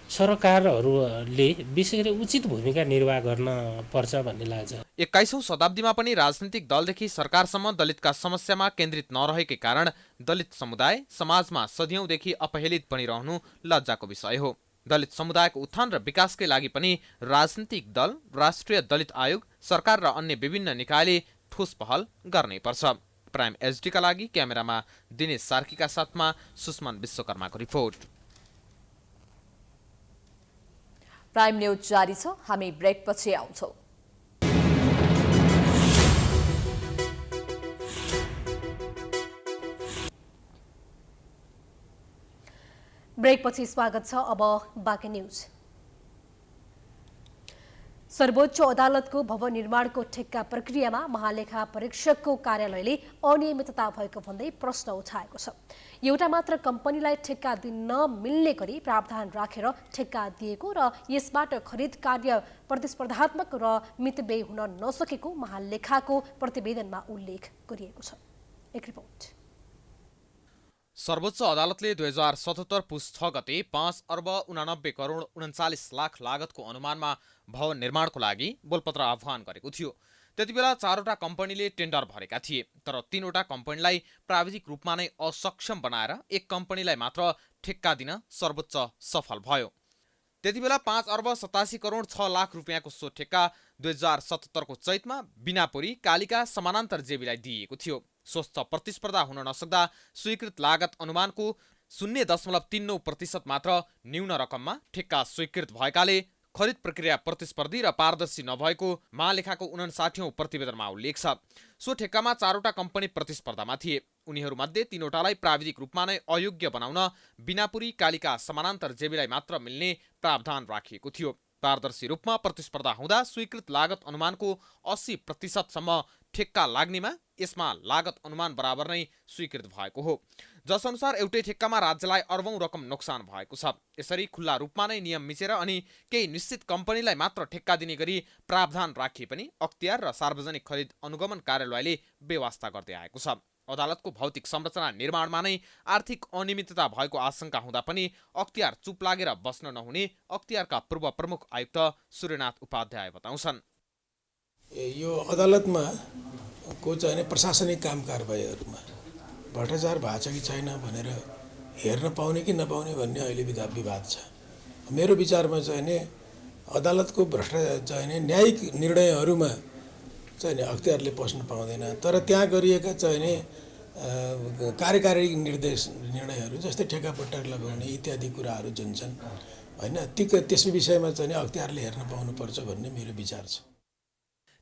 सरकारहरूले विशेष गरी उचित भूमिका निर्वाह गर्न पर्छ भन्ने लाग्छ। 21औं शताब्दीमा पनि राजनीतिक दलदेखि सरकारसम्म दलितका समस्यामा केन्द्रित नरहेकै कारण दलित समुदाय समाजमा सदियौंदेखि अपहेलित बनिरहनु लज्जाको विषय हो। दलित समुदायको उत्थान र विकासकै लागि पनि राजनीतिक दल, राष्ट्रिय दलित आयोग, सरकार र अन्य विभिन्न निकायले ठोस पहल गर्नै पर्छ। प्राइम एचडीका लागि क्यामेरामा दिनेश सार्कीका साथमा सुष्मान विश्वकर्माको रिपोर्ट। प्राइम न्यूज जारी छ, हामी ब्रेकपछि आउँछौँ। ब्रेकपछि स्वागत छ। अब बाँकी न्यूज। सर्वोच्च अदालतको भवन निर्माणको ठेक्का प्रक्रियामा महालेखा परीक्षकको कार्यालयले अनियमितता भएको भन्दै प्रश्न उठाएको छ। एउटा मात्र कम्पनीलाई ठेक्का दिन नमिल्ने गरी प्रावधान राखेर ठेक्का दिएको र यसबाट खरिद कार्य प्रतिस्पर्धात्मक र मितव्ययी हुन नसकेको महालेखाको प्रतिवेदनमा उल्लेख गरिएको छ। एक रिपोर्ट। सर्वोच्च अदालतले 2077 पुस 6 गते 5 अर्ब 89 करोड 39 लाख लागतको अनुमानमा भवन निर्माणको लागि बोलपत्र आह्वान गरेको थियो। त्यतिबेला 4वटा कम्पनीले टेन्डर भरेका थिए, तर 3वटा कम्पनीलाई प्राविधिक रूपमा नै असक्षम बनाएर एक कम्पनीलाई मात्र ठेक्का दिन सर्वोच्च सफल भयो। त्यतिबेला 5 अर्ब 87 करोड 6 लाख रुपियाँको सो ठेक्का 2077 को चैतमा बिनापुरी कालिका समानान्तर जेबीलाई दिइएको थियो। स्वस्थ प्रतिस्पर्धा हुन नसक्दा स्वीकृत लागत अनुमानको 0.39% मात्र न्यून रकममा ठेक्का स्वीकृत भएकाले खरिद प्रक्रिया प्रतिस्पर्धी र पारदर्शी नभएको महालेखाको 59औं प्रतिवेदनमा उल्लेख छ। सो ठेक्कामा 4वटा कम्पनी प्रतिस्पर्धामा थिए। उनीहरूमध्ये 3वटालाई प्राविधिक रूपमा नै अयोग्य बनाउन बिनापुरी कालिका समानान्तर जेबीलाई मात्र मिल्ने प्रावधान राखिएको थियो। पारदर्शी रूपमा प्रतिस्पर्धा हुँदा स्वीकृत लागत अनुमानको 80% सम्म ठेक्का लाग्नेमा यसमा लागत अनुमान बराबर नै स्वीकृत भएको हो, जसअनुसार एउटै ठेक्कामा राज्यलाई अर्बौं रकम नोक्सान भएको छ। यसरी खुल्ला रूपमा नै नियम मिचेर अनि केही निश्चित कम्पनीलाई मात्र ठेक्का दिने गरी प्रावधान राखिए पनि अख्तियार र सार्वजनिक खरिद अनुगमन कार्यालयले व्यवस्था गर्दै आएको छ। अदालतको भौतिक संरचना निर्माणमा नै आर्थिक अनियमितता भएको आशंका हुँदा पनि अख्तियार चुप लागेर बस्न नहुने अख्तियारका पूर्व प्रमुख आयुक्त सूर्यनाथ उपाध्याय बताउँछन्। यो अदालतमा को चाहिँ प्रशासनिक काम कारबाहीहरूमा भ्रष्टाचार भएको छ कि छैन भनेर हेर्न पाउने कि नपाउने भन्ने अहिले विवाद छ। मेरो विचारमा चाहिँ नि अदालतको चाहिँ न्यायिक निर्णयहरूमा चाहिँ अख्तियारले पस्न पाउँदैन, तर त्यहाँ गरिएका चाहिँ नि कार्यकारी निर्णयहरू जस्तै ठेक्कापट्टा लगाउने इत्यादि कुराहरू जुन छन् हैन, त्यस विषयमा चाहिँ अख्तियारले हेर्न पाउनुपर्छ भन्ने मेरो विचार छ।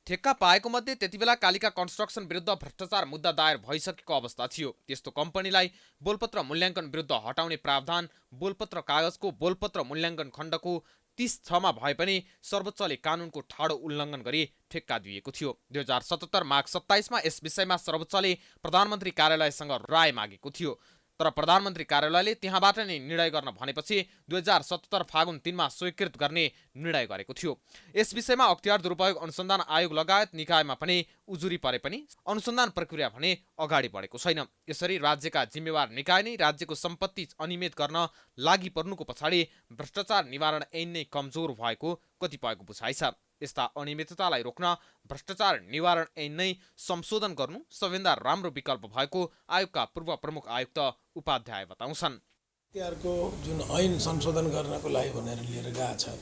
ठेक्का पाएको मध्ये त्यतिबेला कालिका कन्स्ट्रक्सन विरुद्ध भ्रष्टाचार मुद्दा दायर भइसकेको अवस्था थियो। त्यस्तो कम्पनीलाई बोलपत्र मूल्याङ्कन विरुद्ध हटाउने प्रावधान बोलपत्र कागजको बोलपत्र मूल्याङ्कन खण्डको 30(6) मा भए पनि सर्वोच्चले कानुनको ठाडो उल्लङ्घन गरी ठेक्का दिएको थियो। 2077 माघ 27 मा यस विषयमा सर्वोच्चले प्रधानमन्त्री कार्यालयसँग राय मागेको थियो, तर प्रधानमन्त्री कार्यालयले त्यहाँबाट नै निर्णय गर्न भनेपछि 2077 फागुन 3 मा स्वीकृत गर्ने निर्णय गरेको थियो। यस विषयमा अख्तियार दुरुपयोग अनुसन्धान आयोग लगायत निकायमा पनि उजुरी परे पनि अनुसन्धान प्रक्रिया भने अगाडि बढेको छैन। यसरी राज्यका जिम्मेवार निकाय नै राज्यको सम्पत्ति अनियमित गर्न लागि पर्नुको पछाडि भ्रष्टाचार निवारण ऐन नै कमजोर भएको कतिपयको बुझाइ छ। यस्ता अनियमिततालाई रोक्न भ्रष्टाचार निवारण ऐन नै संशोधन गर्नु सबैभन्दा राम्रो विकल्प भएको आयोगका पूर्व प्रमुख आयुक्त उपाध्याय बताउँछन्। अख्तियारको जुन ऐन संशोधन गर्नको लागि भनेर लिएर गएको छ,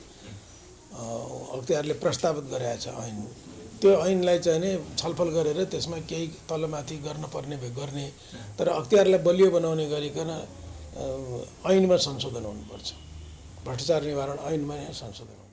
अख्तियारले प्रस्तावित गरेको छ ऐन, त्यो ऐनलाई चाहिँ नि छलफल गरेर त्यसमा केही तलमाथि गर्न पर्ने भए गर्ने, तर अख्तियारलाई बलियो बनाउने गरिकन ऐनमा संशोधन हुनुपर्छ। भ्रष्टाचार निवारण ऐनमा संशोधन।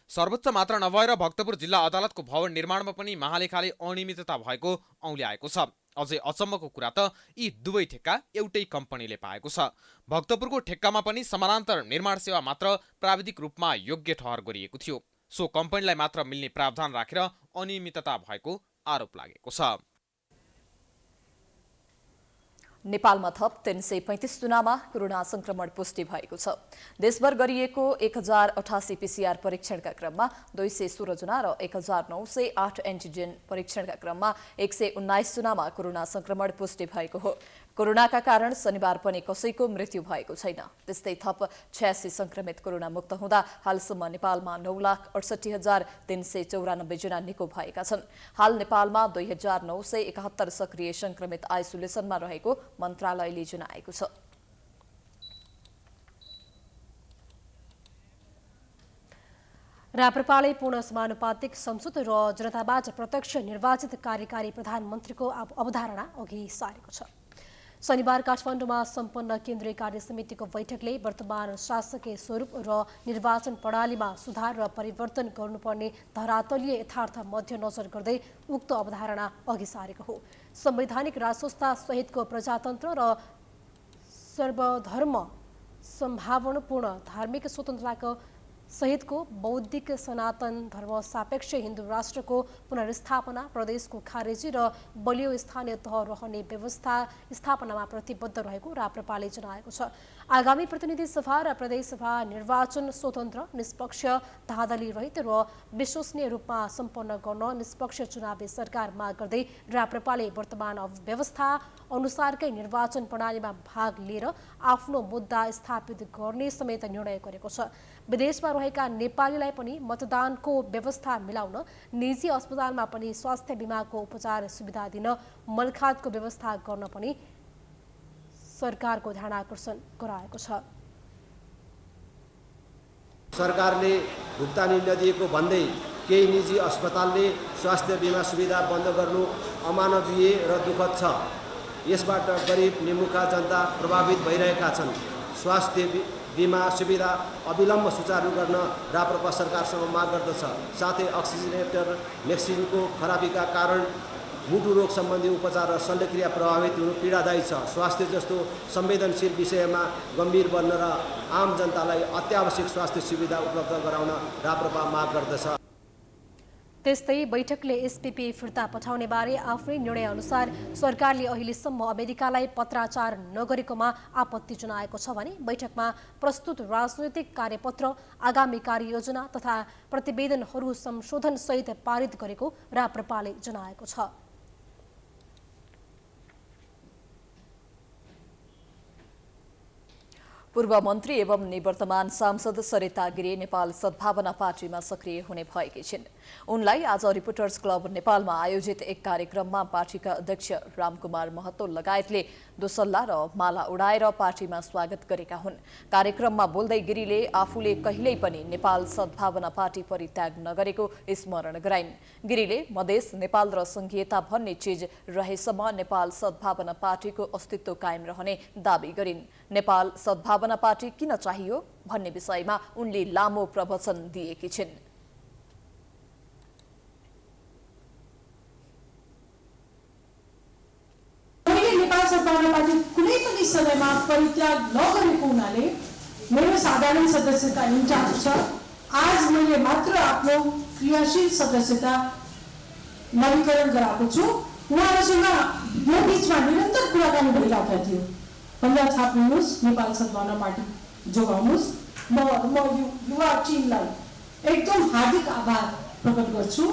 सर्वोच्च मात्र नभएर भक्तपुर जिल्ला अदालतको भवन निर्माणमा पनि महालेखाले अनियमितता भएको औँल्याएको छ। अझै अचम्मको कुरा त यी दुवै ठेक्का एउटै कम्पनीले पाएको छ। भक्तपुरको ठेक्कामा पनि समानान्तर निर्माण सेवा मात्र प्राविधिक रूपमा योग्य ठहर गरिएको थियो। सो कम्पनीलाई मात्र मिल्ने प्रावधान राखेर अनियमितता भएको आरोप लागेको छ। नेपालमा थप 335 जनामा कोरोना संक्रमण पुष्टि भएको छ। देशभर गरिएको 1088 पीसीआर परीक्षणका क्रममा 216 जना र 1908 एन्टिजेन परीक्षणका क्रममा 119 जनामा कोरोना संक्रमण पुष्टि भएको हो। कोरोनाका कारण शनिबार पनि कसैको मृत्यु भएको छैन। त्यस्तै थप 86 संक्रमित कोरोना मुक्त हुँदा हालसम्म नेपालमा 9,68,394 जना निको भएका छन्। हाल नेपालमा 2,971 सक्रिय संक्रमित आइसोलेसनमा रहेको मन्त्रालयले जनाएको छ। राप्रपाले पूर्ण समानुपातिक संसद र जनताबाट प्रत्यक्ष निर्वाचित कार्यकारी प्रधानमन्त्रीको अवधारणा अघि सारेको छ। शनिबार काठमाडौँमा सम्पन्न केन्द्रीय कार्य समितिको बैठकले वर्तमान शासकीय स्वरूप र निर्वाचन प्रणालीमा सुधार र परिवर्तन गर्नुपर्ने धरातलीय यथार्थ मध्यनजर गर्दै उक्त अवधारणा अघि सारेको हो। संवैधानिक राजसंस्था सहितको प्रजातन्त्र र सर्वधर्म सम्भावनापूर्ण धार्मिक स्वतन्त्रताको सहितको बौद्धिक सनातन धर्म सापेक्ष हिन्दू राष्ट्रको पुनर्स्थापना, प्रदेशको खारेजी र बलियो स्थानीय तह रहने व्यवस्था स्थापनामा प्रतिबद्ध रहेको राप्रपाले जनाएको छ। आगामी प्रतिनिधि सभा र प्रदेश सभा निर्वाचन स्वतन्त्र, निष्पक्ष, धाँधली रहित र विश्वसनीय रूपमा सम्पन्न गर्न निष्पक्ष चुनावी सरकार माग गर्दै राप्रपाले वर्तमान व्यवस्था अनुसारकै निर्वाचन प्रणालीमा भाग लिएर आफ्नो मुद्दा स्थापित गर्ने समेत निर्णय गरेको छ। विदेशमा रहेका नेपालीलाई पनि मतदानको व्यवस्था मिलाउन निजी अस्पतालमा पनि स्वास्थ्य बीमाको उपचार सुविधा दिन मलखातको व्यवस्था गर्न पनि सरकारको ध्यान आकर्षण गराएको छ। सरकारले भुक्तानी नदिएको भन्दै केही निजी अस्पतालले स्वास्थ्य बीमा सुविधा बन्द गर्नु अमानवीय र दुःखद छ। यसबाट गरिब निमुखा जनता प्रभावित भइरहेका छन्। स्वास्थ्य बीमा सुविधा अविलम्ब सुचारू गर्न राप्रपा सरकारसँग माग गर्दछ। साथै अक्सिजनेटर मेसिनको खराबीका कारण मुटु रोग सम्बन्धी उपचार र शल्यक्रिया प्रभावित हुनु पीडादायी छ। स्वास्थ्य जस्तो संवेदनशील विषयमा गम्भीर बन्न र आम जनतालाई अत्यावश्यक स्वास्थ्य सुविधा उपलब्ध गराउन राप्रपा माग गर्दछ। त्यस्तै बैठकले एसपीपी फिर्ता पठाउने बारे आफ्नै निर्णय अनुसार सरकारले अहिलेसम्म अमेरिकालाई पत्राचार नगरेकोमा आपत्ति जनाएको छ भने बैठकमा प्रस्तुत राजनैतिक कार्यपत्र, आगामी कार्ययोजना तथा प्रतिवेदनहरू संशोधनसहित पारित गरेको राप्रपाले जनाएको छ। पूर्व मन्त्री एवं निवर्तमान सांसद सरिता गिरी नेपाल सद्भावना पार्टीमा सक्रिय हुने भएकी छिन्। उनलाई आज रिपोर्टर्स क्लब नेपालमा आयोजित एक कार्यक्रममा पार्टीका अध्यक्ष रामकुमार महतो लगायतले दोसल्ला र माला उडाएर पार्टीमा स्वागत गरेका हुन्। कार्यक्रममा बोल्दै गिरीले आफूले कहिल्यै पनि नेपाल सद्भावना पार्टी परित्याग नगरेको स्मरण गराइन्। गिरीले मधेस, नेपाल र संघीयता भन्ने चीज रहेसम्म नेपाल सद्भावना पार्टीको अस्तित्व कायम रहने दावी गरिन्। नेपाल सद्भावना पार्टी किन चाहियो भन्ने विषयमा उनले लामो प्रवचन दिएकी छिन्। नेपाल सद्भावना पार्टी कुनै पनि समयमा परित्याग नगरेको हुनाले मेरो साधारण सदस्यता इन्चार्ज छ। आज मैले मात्र आफ्नो क्रियाशील सदस्यता नवीकरण गराएको छु। उहाँहरूसँग यो बिचमा निरन्तर कुराकानी भइरहेको थियो। पहिला छाप्नुहोस्, नेपाल सद्भावना पार्टी जोगाउनुहोस्। म युवा टिमलाई एकदम हार्दिक आभार प्रकट गर्छु।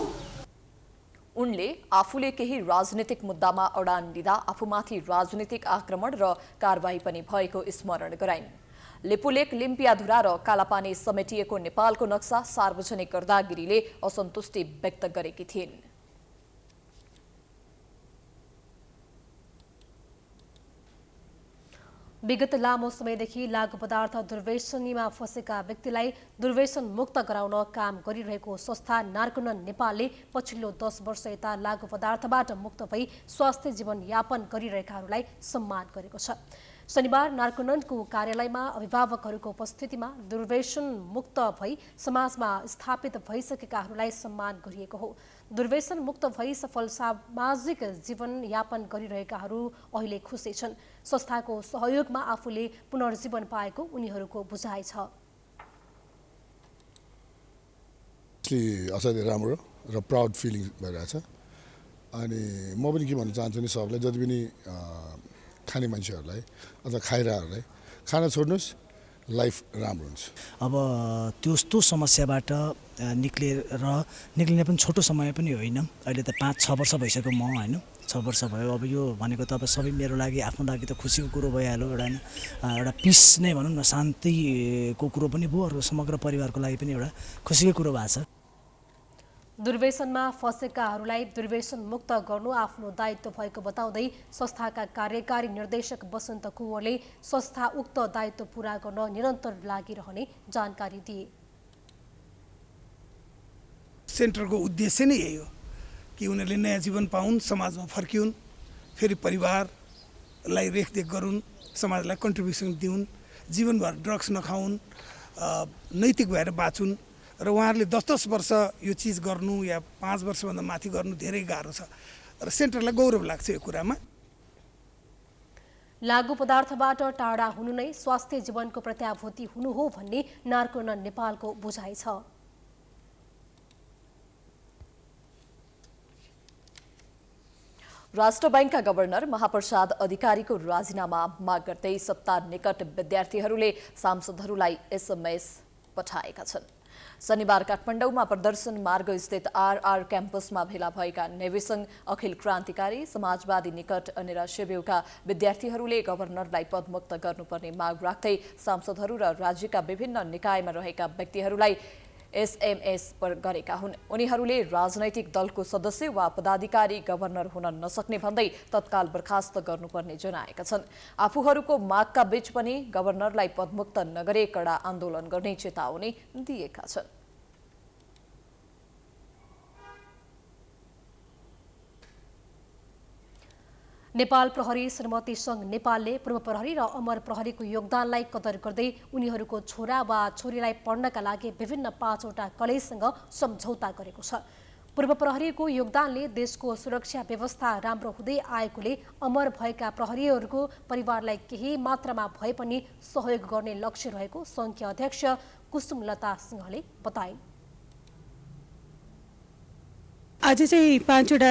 उनले आफूले केही राजनीतिक मुद्दामा अडान लिँदा आफूमाथि राजनीतिक आक्रमण र कारबाही पनि भएको स्मरण गराइन्। लिपुलेक, लिम्पियाधुरा र कालापानी समेटिएको नेपालको नक्सा सार्वजनिक गर्दा गिरीले असन्तुष्टि व्यक्त गरेकी थिइन्। विगत लामो समयदेखि लागू पदार्थ दुर्व्यसनीमा फँसेका व्यक्तिलाई दुर्व्यसन मुक्त गराउन काम गरिरहेको संस्था नार्कोनन नेपालले पछिल्लो 10 वर्ष यता लागू पदार्थबाट मुक्त भई स्वास्थ्य जीवनयापन गरिरहेकाहरूलाई सम्मान गरेको छ। शनिबार नार्कोननको कार्यालयमा अभिभावकहरूको उपस्थितिमा दुर्व्यसन मुक्त भई समाजमा स्थापित भइसकेकाहरूलाई सम्मान गरिएको हो। दुर्व्यसन मुक्त भई सफल सामाजिक जीवनयापन गरिरहेकाहरू अहिले खुसी छन्। संस्थाको सहयोगमा आफूले पुनर्जीवन पाएको उनीहरूको बुझाइ छ। असाध्यै राम्रो र प्राउड फिलिङ भइरहेछ। अनि म पनि के भन्न चाहन्छु नि, सबलाई जति पनि खाने मान्छेहरूलाई अथवा खाइरहेहरूलाई खाना छोड्नुहोस्, लाइफ राम्रो हुन्छ। अब त्यस्तो समस्याबाट निक्लिने पनि छोटो समय पनि होइन। अहिले त 5-6 वर्ष भइसक्यो म होइन, 6 वर्ष भयो। अब यो भनेको त अब सबै मेरो लागि, आफ्नो लागि त खुसीको कुरो भइहाल्यो। एउटा पिस नै भनौँ न, शान्तिको कुरो पनि भयो र समग्र परिवारको लागि पनि एउटा खुसीको कुरो भएको छ। दुर्व्यसनमा फँसेकाहरूलाई दुर्व्यसन मुक्त गर्नु आफ्नो दायित्व भएको बताउँदै संस्थाका कार्यकारी निर्देशक बसन्त कुँवरले संस्था उक्त दायित्व पूरा गर्न निरन्तर लागिरहने जानकारी दिए। सेन्टरको उद्देश्य नै यही हो कि उनीहरूले नयाँ जीवन पाउन्, समाजमा फर्किउन्, फेरि परिवार लाई रेखदेख गरून्, समाजलाई कन्ट्रिब्युसन दिउन्, जीवनभर ड्रग्स नखाउन्, नैतिक भएर बाँचुन् र उहाँहरूले 10-10 वर्ष यो चिज गर्नु या 5 वर्षभन्दा माथि गर्नु धेरै गाह्रो छ र सेन्टरलाई गौरव लाग्छ यो कुरामा। लागु पदार्थबाट टाढा हुनु नै स्वास्थ्य जीवनको प्रत्याभूति हुनु हो भन्ने नार्कोनन नेपालको बुझाइ छ। राष्ट्र बैंकका गभर्नर महाप्रसाद अधिकारीको राजीनामा माग गर्दै सप्ताह निकट विद्यार्थीहरूले सांसदहरूलाई एसएमएस पठाएका छन्। शनिबार काठमाडौँमा प्रदर्शन मार्ग स्थित आरआर क्याम्पसमा भेला भएका नेविसंघ, अखिल क्रान्तिकारी समाजवादी निकट अनि शिविरका विद्यार्थीहरूले गभर्नरलाई पदमुक्त गर्नुपर्ने माग राख्दै सांसदहरू र राज्यका विभिन्न निकायमा रहेका व्यक्तिहरूलाई एसएमएस गरेका हुन्। उनीहरूले राजनैतिक दलको सदस्य वा पदाधिकारी गभर्नर हुन नसक्ने भन्दै तत्काल बर्खास्त गर्नुपर्ने जनाएका छन्। आफूहरूको मागका बीच पनि गभर्नरलाई पदमुक्त नगरे कडा आन्दोलन गर्ने चेतावनी दिएका छन्। नेपाल प्रहरी श्रीमती संघ नेपालले पूर्व प्रहरी र अमर प्रहरीको योगदानलाई कदर गर्दै उनीहरूको छोरा वा छोरीलाई पढ्नका लागि विभिन्न 5वटा कलेजसँग सम्झौता गरेको छ। पूर्व प्रहरीको योगदानले देशको सुरक्षा व्यवस्था राम्रो हुँदै आएकोले अमर भएका प्रहरीहरूको परिवारलाई केही मात्रामा भए पनि सहयोग गर्ने लक्ष्य रहेको संघीय अध्यक्ष कुसुमलता सिंहले बताए। आज चाहिँ 5वटा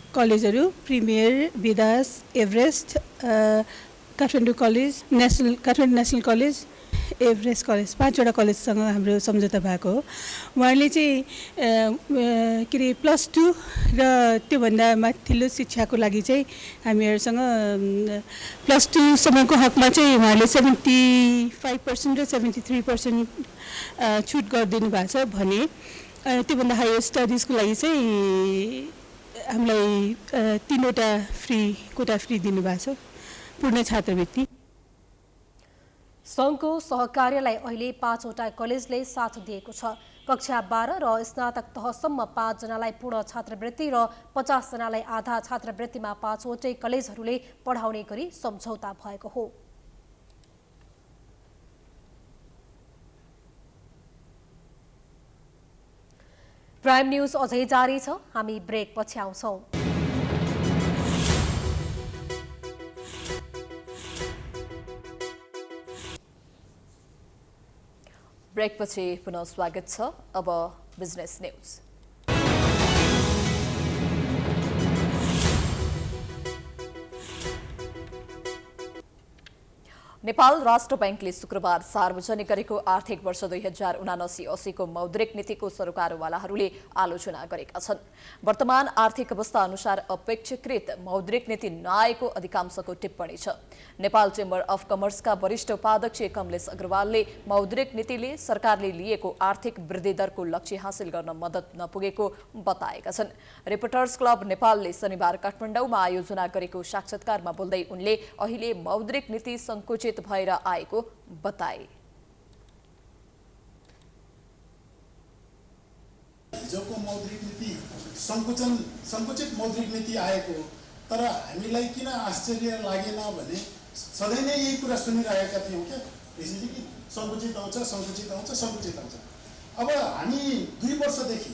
कलेजहरू Premier, Vedas, Everest, Kathmandu College, Kathmandu National College, Everest College 5वटा कलेजसँग हाम्रो सम्झौता भएको हो। उहाँले चाहिँ के अरे +2 र त्योभन्दा माथिल्लो शिक्षाको लागि चाहिँ हामीहरूसँग +2 सम्मको हकमा चाहिँ उहाँले 75% र 73% छुट गरिदिनु भएको छ भने त्योभन्दा हायर स्टडिजको लागि चाहिँ हामीलाई 3वटा कोटा फ्री दिनुभएको छ, पूर्ण छात्रवृत्ति। संघको सहकार्यलाई अहिले 5वटा कलेजले साथ दिएको छ। कक्षा 12 र स्नातक तहसम्म 5 जनालाई पूर्ण छात्रवृत्ति र 50 जनालाई आधा छात्रवृत्तिमा 5वटै कलेजहरूले पढाउने गरी सम्झौता भएको हो। प्राइम न्यूज अझै जारी छ, हामी ब्रेक पछि आउँछौं। ब्रेक पछि पुनः स्वागत छ। अब बिजनेस न्यूज। नेपाल राष्ट्र बैंकले शुक्रबार सार्वजनिक गरेको आर्थिक वर्ष 2079-80 को मौद्रिक नीतिको सरोकारवालाहरूले आलोचना गरेका छन्। वर्तमान आर्थिक अवस्था अनुसार अपेक्षाकृत मौद्रिक नीति नआएको अधिकांशको टिप्पणी छ। नेपाल चेम्बर अफ कमर्सका वरिष्ठ उपाध्यक्ष कमलेश अग्रवालले मौद्रिक नीतिले सरकारले लिएको आर्थिक वृद्धि दरको लक्ष्य हासिल गर्न मद्दत नपुगेको बताएका छन्। रिपोर्टर्स क्लब नेपालले शनिबार काठमाडौँमा आयोजना गरेको साक्षात्कारमा बोल्दै उनले अहिले मौद्रिक नीति संकुचित भएर आएको बताए। हिजोको मौद्रिक नीति संकुचित मौद्रिक नीति आएको, तर हामीलाई किन आश्चर्य लागेन भने सधैँ नै यही कुरा सुनिरहेका थियौँ क्या ऋषिजी कि संकुचित आउँछ संकुचित आउँछ संकुचित आउँछ। अब हामी 2 वर्षदेखि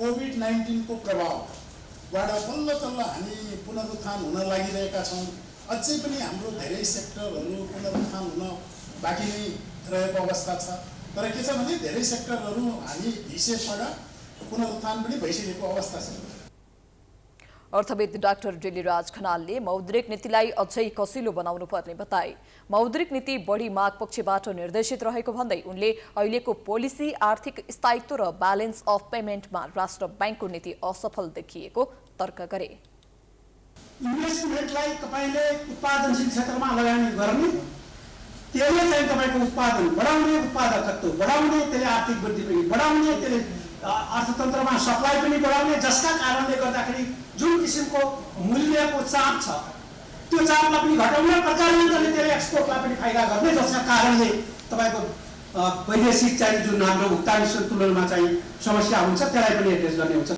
कोभिड-19 को प्रभावबाट बल्ल तल्ल हामी पुनरुत्थान हुन लागिरहेका छौँ। अझै पनि हाम्रो धेरै सेक्टरहरू पुनरुत्थान हुन बाँकी नै रहेको अवस्था छ। तर के छ भने धेरै सेक्टरहरू हामी हिस्सेबाट पुनरुत्थान पनि भइसकेको अवस्था छ। अर्थविद डाक्टर डेलीराज खनालले मौद्रिक नीतिलाई अझै कसिलो बनाउनु पर्ने बताए। मौद्रिक नीति बढी माग पक्षबाट निर्देशित रहेको भन्दै उनले अहिलेको पोलिसी, आर्थिक स्थायित्व र ब्यालेन्स अफ पेमेन्टमा राष्ट्र बैंकको नीति असफल देखिएको तर्क गरे। इन्भेस्टमेन्टलाई तपाईले उत्पादनशील क्षेत्रमा लगानी गर्ने, त्यसले चाहिँ तपाईको उत्पादन बढाउने, उत्पादकत्व बढाउने, त्यसले आर्थिक वृद्धि पनि बढाउने, त्यसले अर्थतन्त्रमा सप्लाई पनि बढाउने, जसका कारणले गर्दाखेरि जुन किसिमको मूल्यको चाप छ त्यो चापलाई पनि घटाउने प्रकारले त्यसले एक्सपोर्टलाई पनि फाइदा गर्ने, जसका कारणले तपाईको वैदेशिक चाहिँ जुन हाम्रो भुक्तानी सन्तुलनमा चाहिँ समस्या हुन्छ त्यसलाई पनि एड्रेस गर्ने हुन्छ।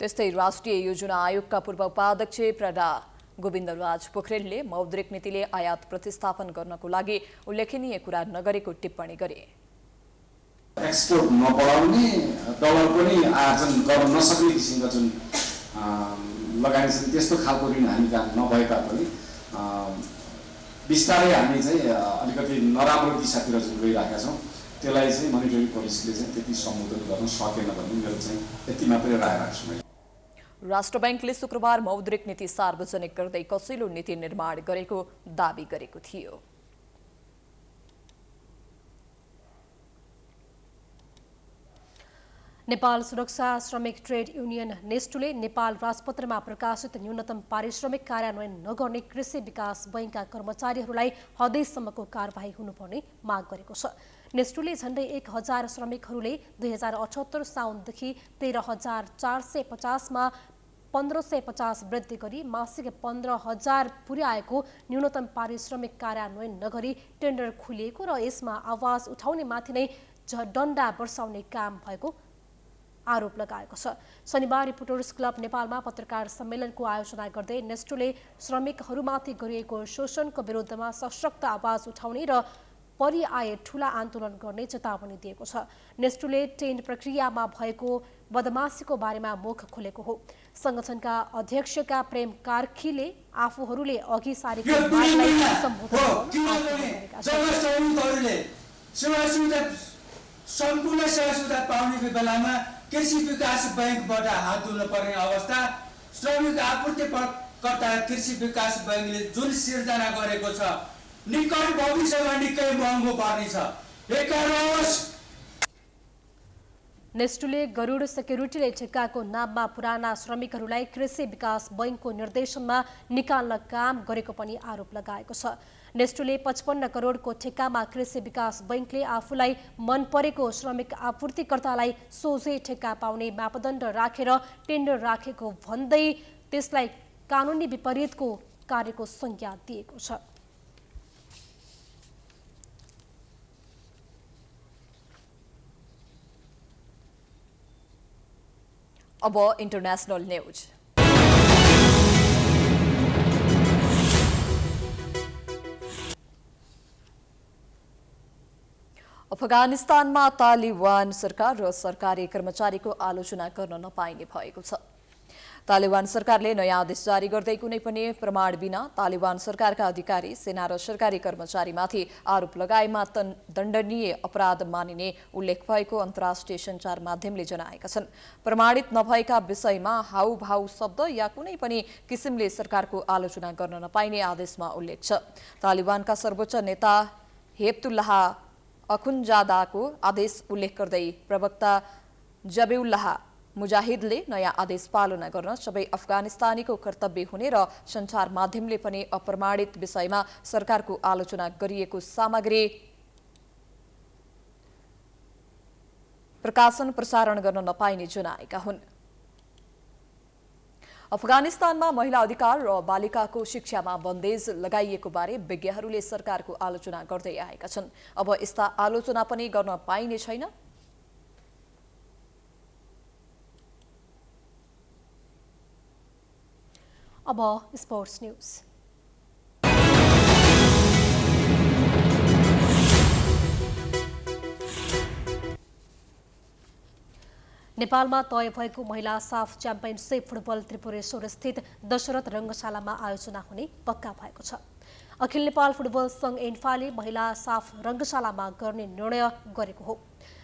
त्यस्तै राष्ट्रिय योजना आयोगका पूर्व उपाध्यक्ष प्रदा गोविन्दराज पोखरेलले मौद्रिक नीतिले आयात प्रतिस्थापन गर्नको लागि उल्लेखनीय कुरा नगरेको टिप्पणी गरे। एक्सपोर्ट नबढाउने डलर पनि आर्जन गर्न नसक्ने किसिमका जुन लगानी छन् त्यस्तो खालको ऋण हामीका नभएका पनि बिस्तारै हामी चाहिँ अलिकति नराम्रो दिशातिर जुन गइरहेका छौँ त्यसलाई चाहिँ मोनिटरी पोलिसीले चाहिँ त्यति सम्बोधन गर्न सकेन भन्ने मेरो चाहिँ यति मात्रै राय राख्छु मैले। राष्ट्र बैंकले शुक्रबार मौद्रिक नीति सार्वजनिक गर्दै कसिलो नीति निर्माण गरेको दावी गरेको थियो। नेपाल सुरक्षा श्रमिक ट्रेड युनियन नेस्टुले नेपाल राजपत्रमा प्रकाशित न्यूनतम पारिश्रमिक कार्यान्वयन नगर्ने कृषि विकास बैंकका कर्मचारीहरूलाई हदैसम्मको कारबाही हुनुपर्ने माग गरेको छ। नेस्टुले झण्डै 1000 श्रमिकहरूले 2078 साउनदेखि 13,450 मा 1550 वृद्धि गरी मासिक 15,000 पुर्याएको न्यूनतम पारिश्रमिक कार्यान्वयन नगरी टेन्डर खुलिएको र यसमा आवाज उठाउने माथि नै डण्डा बर्साउने काम भएको आरोप लगाएको छ। शनिबार रिपोर्टर्स क्लब नेपालमा पत्रकार सम्मेलनको आयोजना गर्दै नेस्टुले श्रमिकहरूमाथि गरिएको शोषणको विरुद्धमा सशक्त आवाज उठाउने र परिआए ठूला आन्दोलन गर्ने चेतावनी दिएको छ। नेस्टुले टेन्डर प्रक्रियामा भएको बदमाशीको बारेमा मुख खोलेको हो। संगठनका अध्यक्षका प्रेम कार्कीले आफूहरूले अघि सारेको सम्पूर्ण सेवा सुविधा पाउने बेलामा कृषि विकास बैंकबाट हात धुन पर्ने अवस्था, श्रमिक आपूर्तिकर्ता कृषि विकास बैंकले जुन सिर्जना गरेको छ निकट भविष्यमा निकै महँगो पर्नेछ। नेस्टुले गरुड सेक्युरिटीले ठेक्काको नाममा पुराना श्रमिकहरूलाई कृषि विकास बैंकको निर्देशनमा निकाल्न काम गरेको पनि आरोप लगाएको छ। नेस्टुले 55 करोडको ठेक्कामा कृषि विकास बैंकले आफूलाई मन परेको श्रमिक आपूर्तिकर्तालाई सोझै ठेक्का पाउने मापदण्ड राखेर टेन्डर राखेको भन्दै त्यसलाई कानुनी विपरीतको कार्यको संज्ञा दिएको छ। अब इन्टरनेशनल न्यूज। अफगानिस्तानमा तालिबान सरकार र सरकारी कर्मचारीको आलोचना गर्न नपाइने भएको छ। तालिबान सरकारले नयाँ आदेश जारी गर्दै कुनै पनि प्रमाण बिना तालिबान सरकारका अधिकारी, सेना र सरकारी कर्मचारीमाथि आरोप लगाएमा दण्डनीय अपराध मानिने उल्लेख भएको अन्तर्राष्ट्रिय सञ्चार माध्यमले जनाएका छन्। प्रमाणित नभएका विषयमा हाउभाउ शब्द या कुनै पनि किसिमले सरकारको आलोचना गर्न नपाइने आदेशमा उल्लेख छ। तालिबानका सर्वोच्च नेता हेबतुल्लाह अखुन्जादाको आदेश उल्लेख गर्दै प्रवक्ता जबीउल्लाह मुजाहिदले नयाँ आदेश पालना गर्न सबै अफगानिस्तानीको कर्तव्य हुने र सञ्चार माध्यमले पनि अप्रमाणित विषयमा सरकारको आलोचना गरिएको सामग्री प्रकाशन प्रसारण गर्न नपाइने जनाएका हुन्। अफगानिस्तानमा महिला अधिकार र बालिकाको शिक्षामा बन्देज लगाइएको बारे विज्ञहरूले सरकारको आलोचना गर्दै आएका छन्। अब यस्ता आलोचना पनि गर्न पाइने छैन। अब स्पोर्ट्स न्यूज। नेपालमा तय भएको महिला साफ च्याम्पियनसिप फुटबल त्रिपुरेश्वर स्थित दशरथ रङ्गशालामा आयोजना हुने पक्का भएको छ। अखिल नेपाल फुटबल सङ्घ एन्फाले महिला साफ रङ्गशालामा गर्ने निर्णय गरेको हो।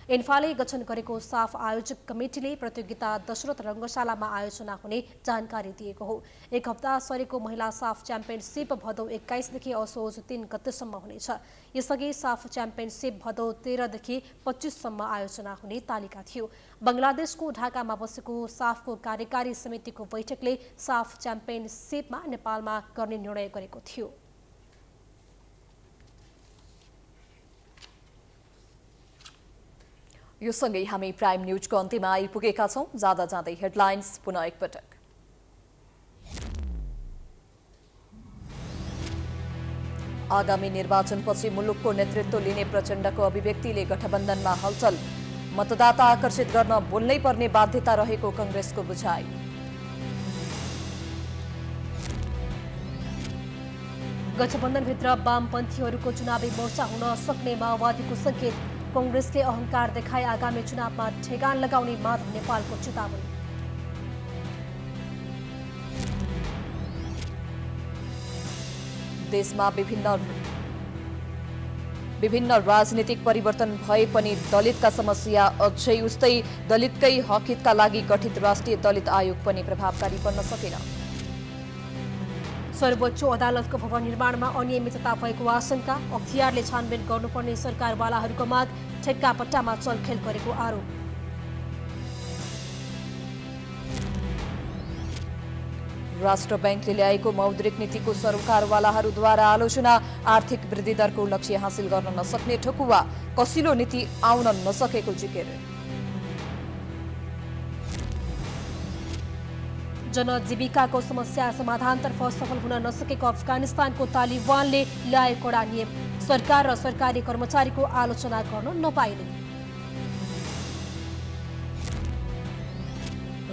एन्फाले गठन गरेको साफ आयोजक कमिटीले प्रतियोगिता दशरथ रङ्गशालामा आयोजना हुने जानकारी दिएको हो। एक हप्ता सरेको महिला साफ च्याम्पियनसिप भदौ 21 देखि असोज 3 गतेसम्म हुनेछ। यसअघि साफ च्याम्पियनसिप भदौ 13 देखि 25 सम्म आयोजना हुने तालिका थियो। बङ्गलादेशको ढाकामा बसेको साफको कार्यकारी समितिको बैठकले साफ च्याम्पियनसिपमा नेपालमा गर्ने निर्णय गरेको थियो। यो सँगै हामी प्राइम न्यूजको अन्त्यमा आइपुगेका छौं। जाँदा जाँदै हेडलाइन्स पुनः एकपटक। आगामी निर्वाचनपछि मुलुकको नेतृत्व लिने प्रचण्डको अभिव्यक्तिले गठबन्धनमा हलचल। मतदाता आकर्षित गर्न बोल्नै पर्ने बाध्यता रहेको कांग्रेसको बुझाइ। गठबन्धनभित्र वामपन्थीहरूको चुनावी मोर्चा हुन सक्ने माओवादीको सङ्केत। कांग्रेसले अहंकार देखाई आगामी चुनावमा ठेगान लगाउने माधव नेपालको चेतावनी। देशमा विभिन्न राजनीतिक परिवर्तन भए पनि दलितका समस्या अझै उस्तै। दलितकै हकहितका लागि गठित राष्ट्रिय दलित आयोग पनि प्रभावकारी बन्न सकेन। सर्वोच्च अदालतको भवन निर्माणमा अनियमितता भएको आशंका। अख्तियारले छानबिन गर्नुपर्ने सरकारवालाहरूको माग। ठेक्का पट्टामा चलखेल गरेको आरोप। राष्ट्र बैंकले ल्याएको मौद्रिक नीतिको सरकारवालाहरूद्वारा आलोचना। आर्थिक वृद्धि दरको लक्ष्य हासिल गर्न नसक्ने ठकुवा। कसिलो नीति आउन नसकेको जिकिर। जनजीविकाको समस्या समाधानतर्फ सफल हुन नसकेको अफगानिस्तानको तालिबानले ल्याए कडा नियम। सरकार र सरकारी कर्मचारीको आलोचना गर्न नपाइने।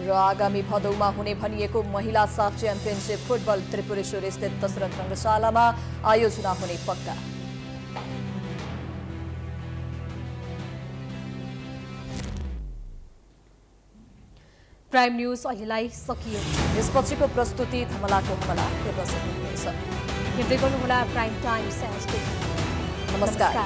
र आगामी भदौमा हुने भनिएको महिला साफ च्याम्पियनशिप फुटबल त्रिपुरेश्वर स्थित दशरथ रङ्गशालामा आयोजना हुने पक्का। प्राइम न्यूज अहिलेलाई सकियो। यसपछिको प्रस्तुति धमलाको हमला हेर्न सक्नुहुनेछ। हेर्दै गर्नुहोला प्राइम टाइम। नमस्कार।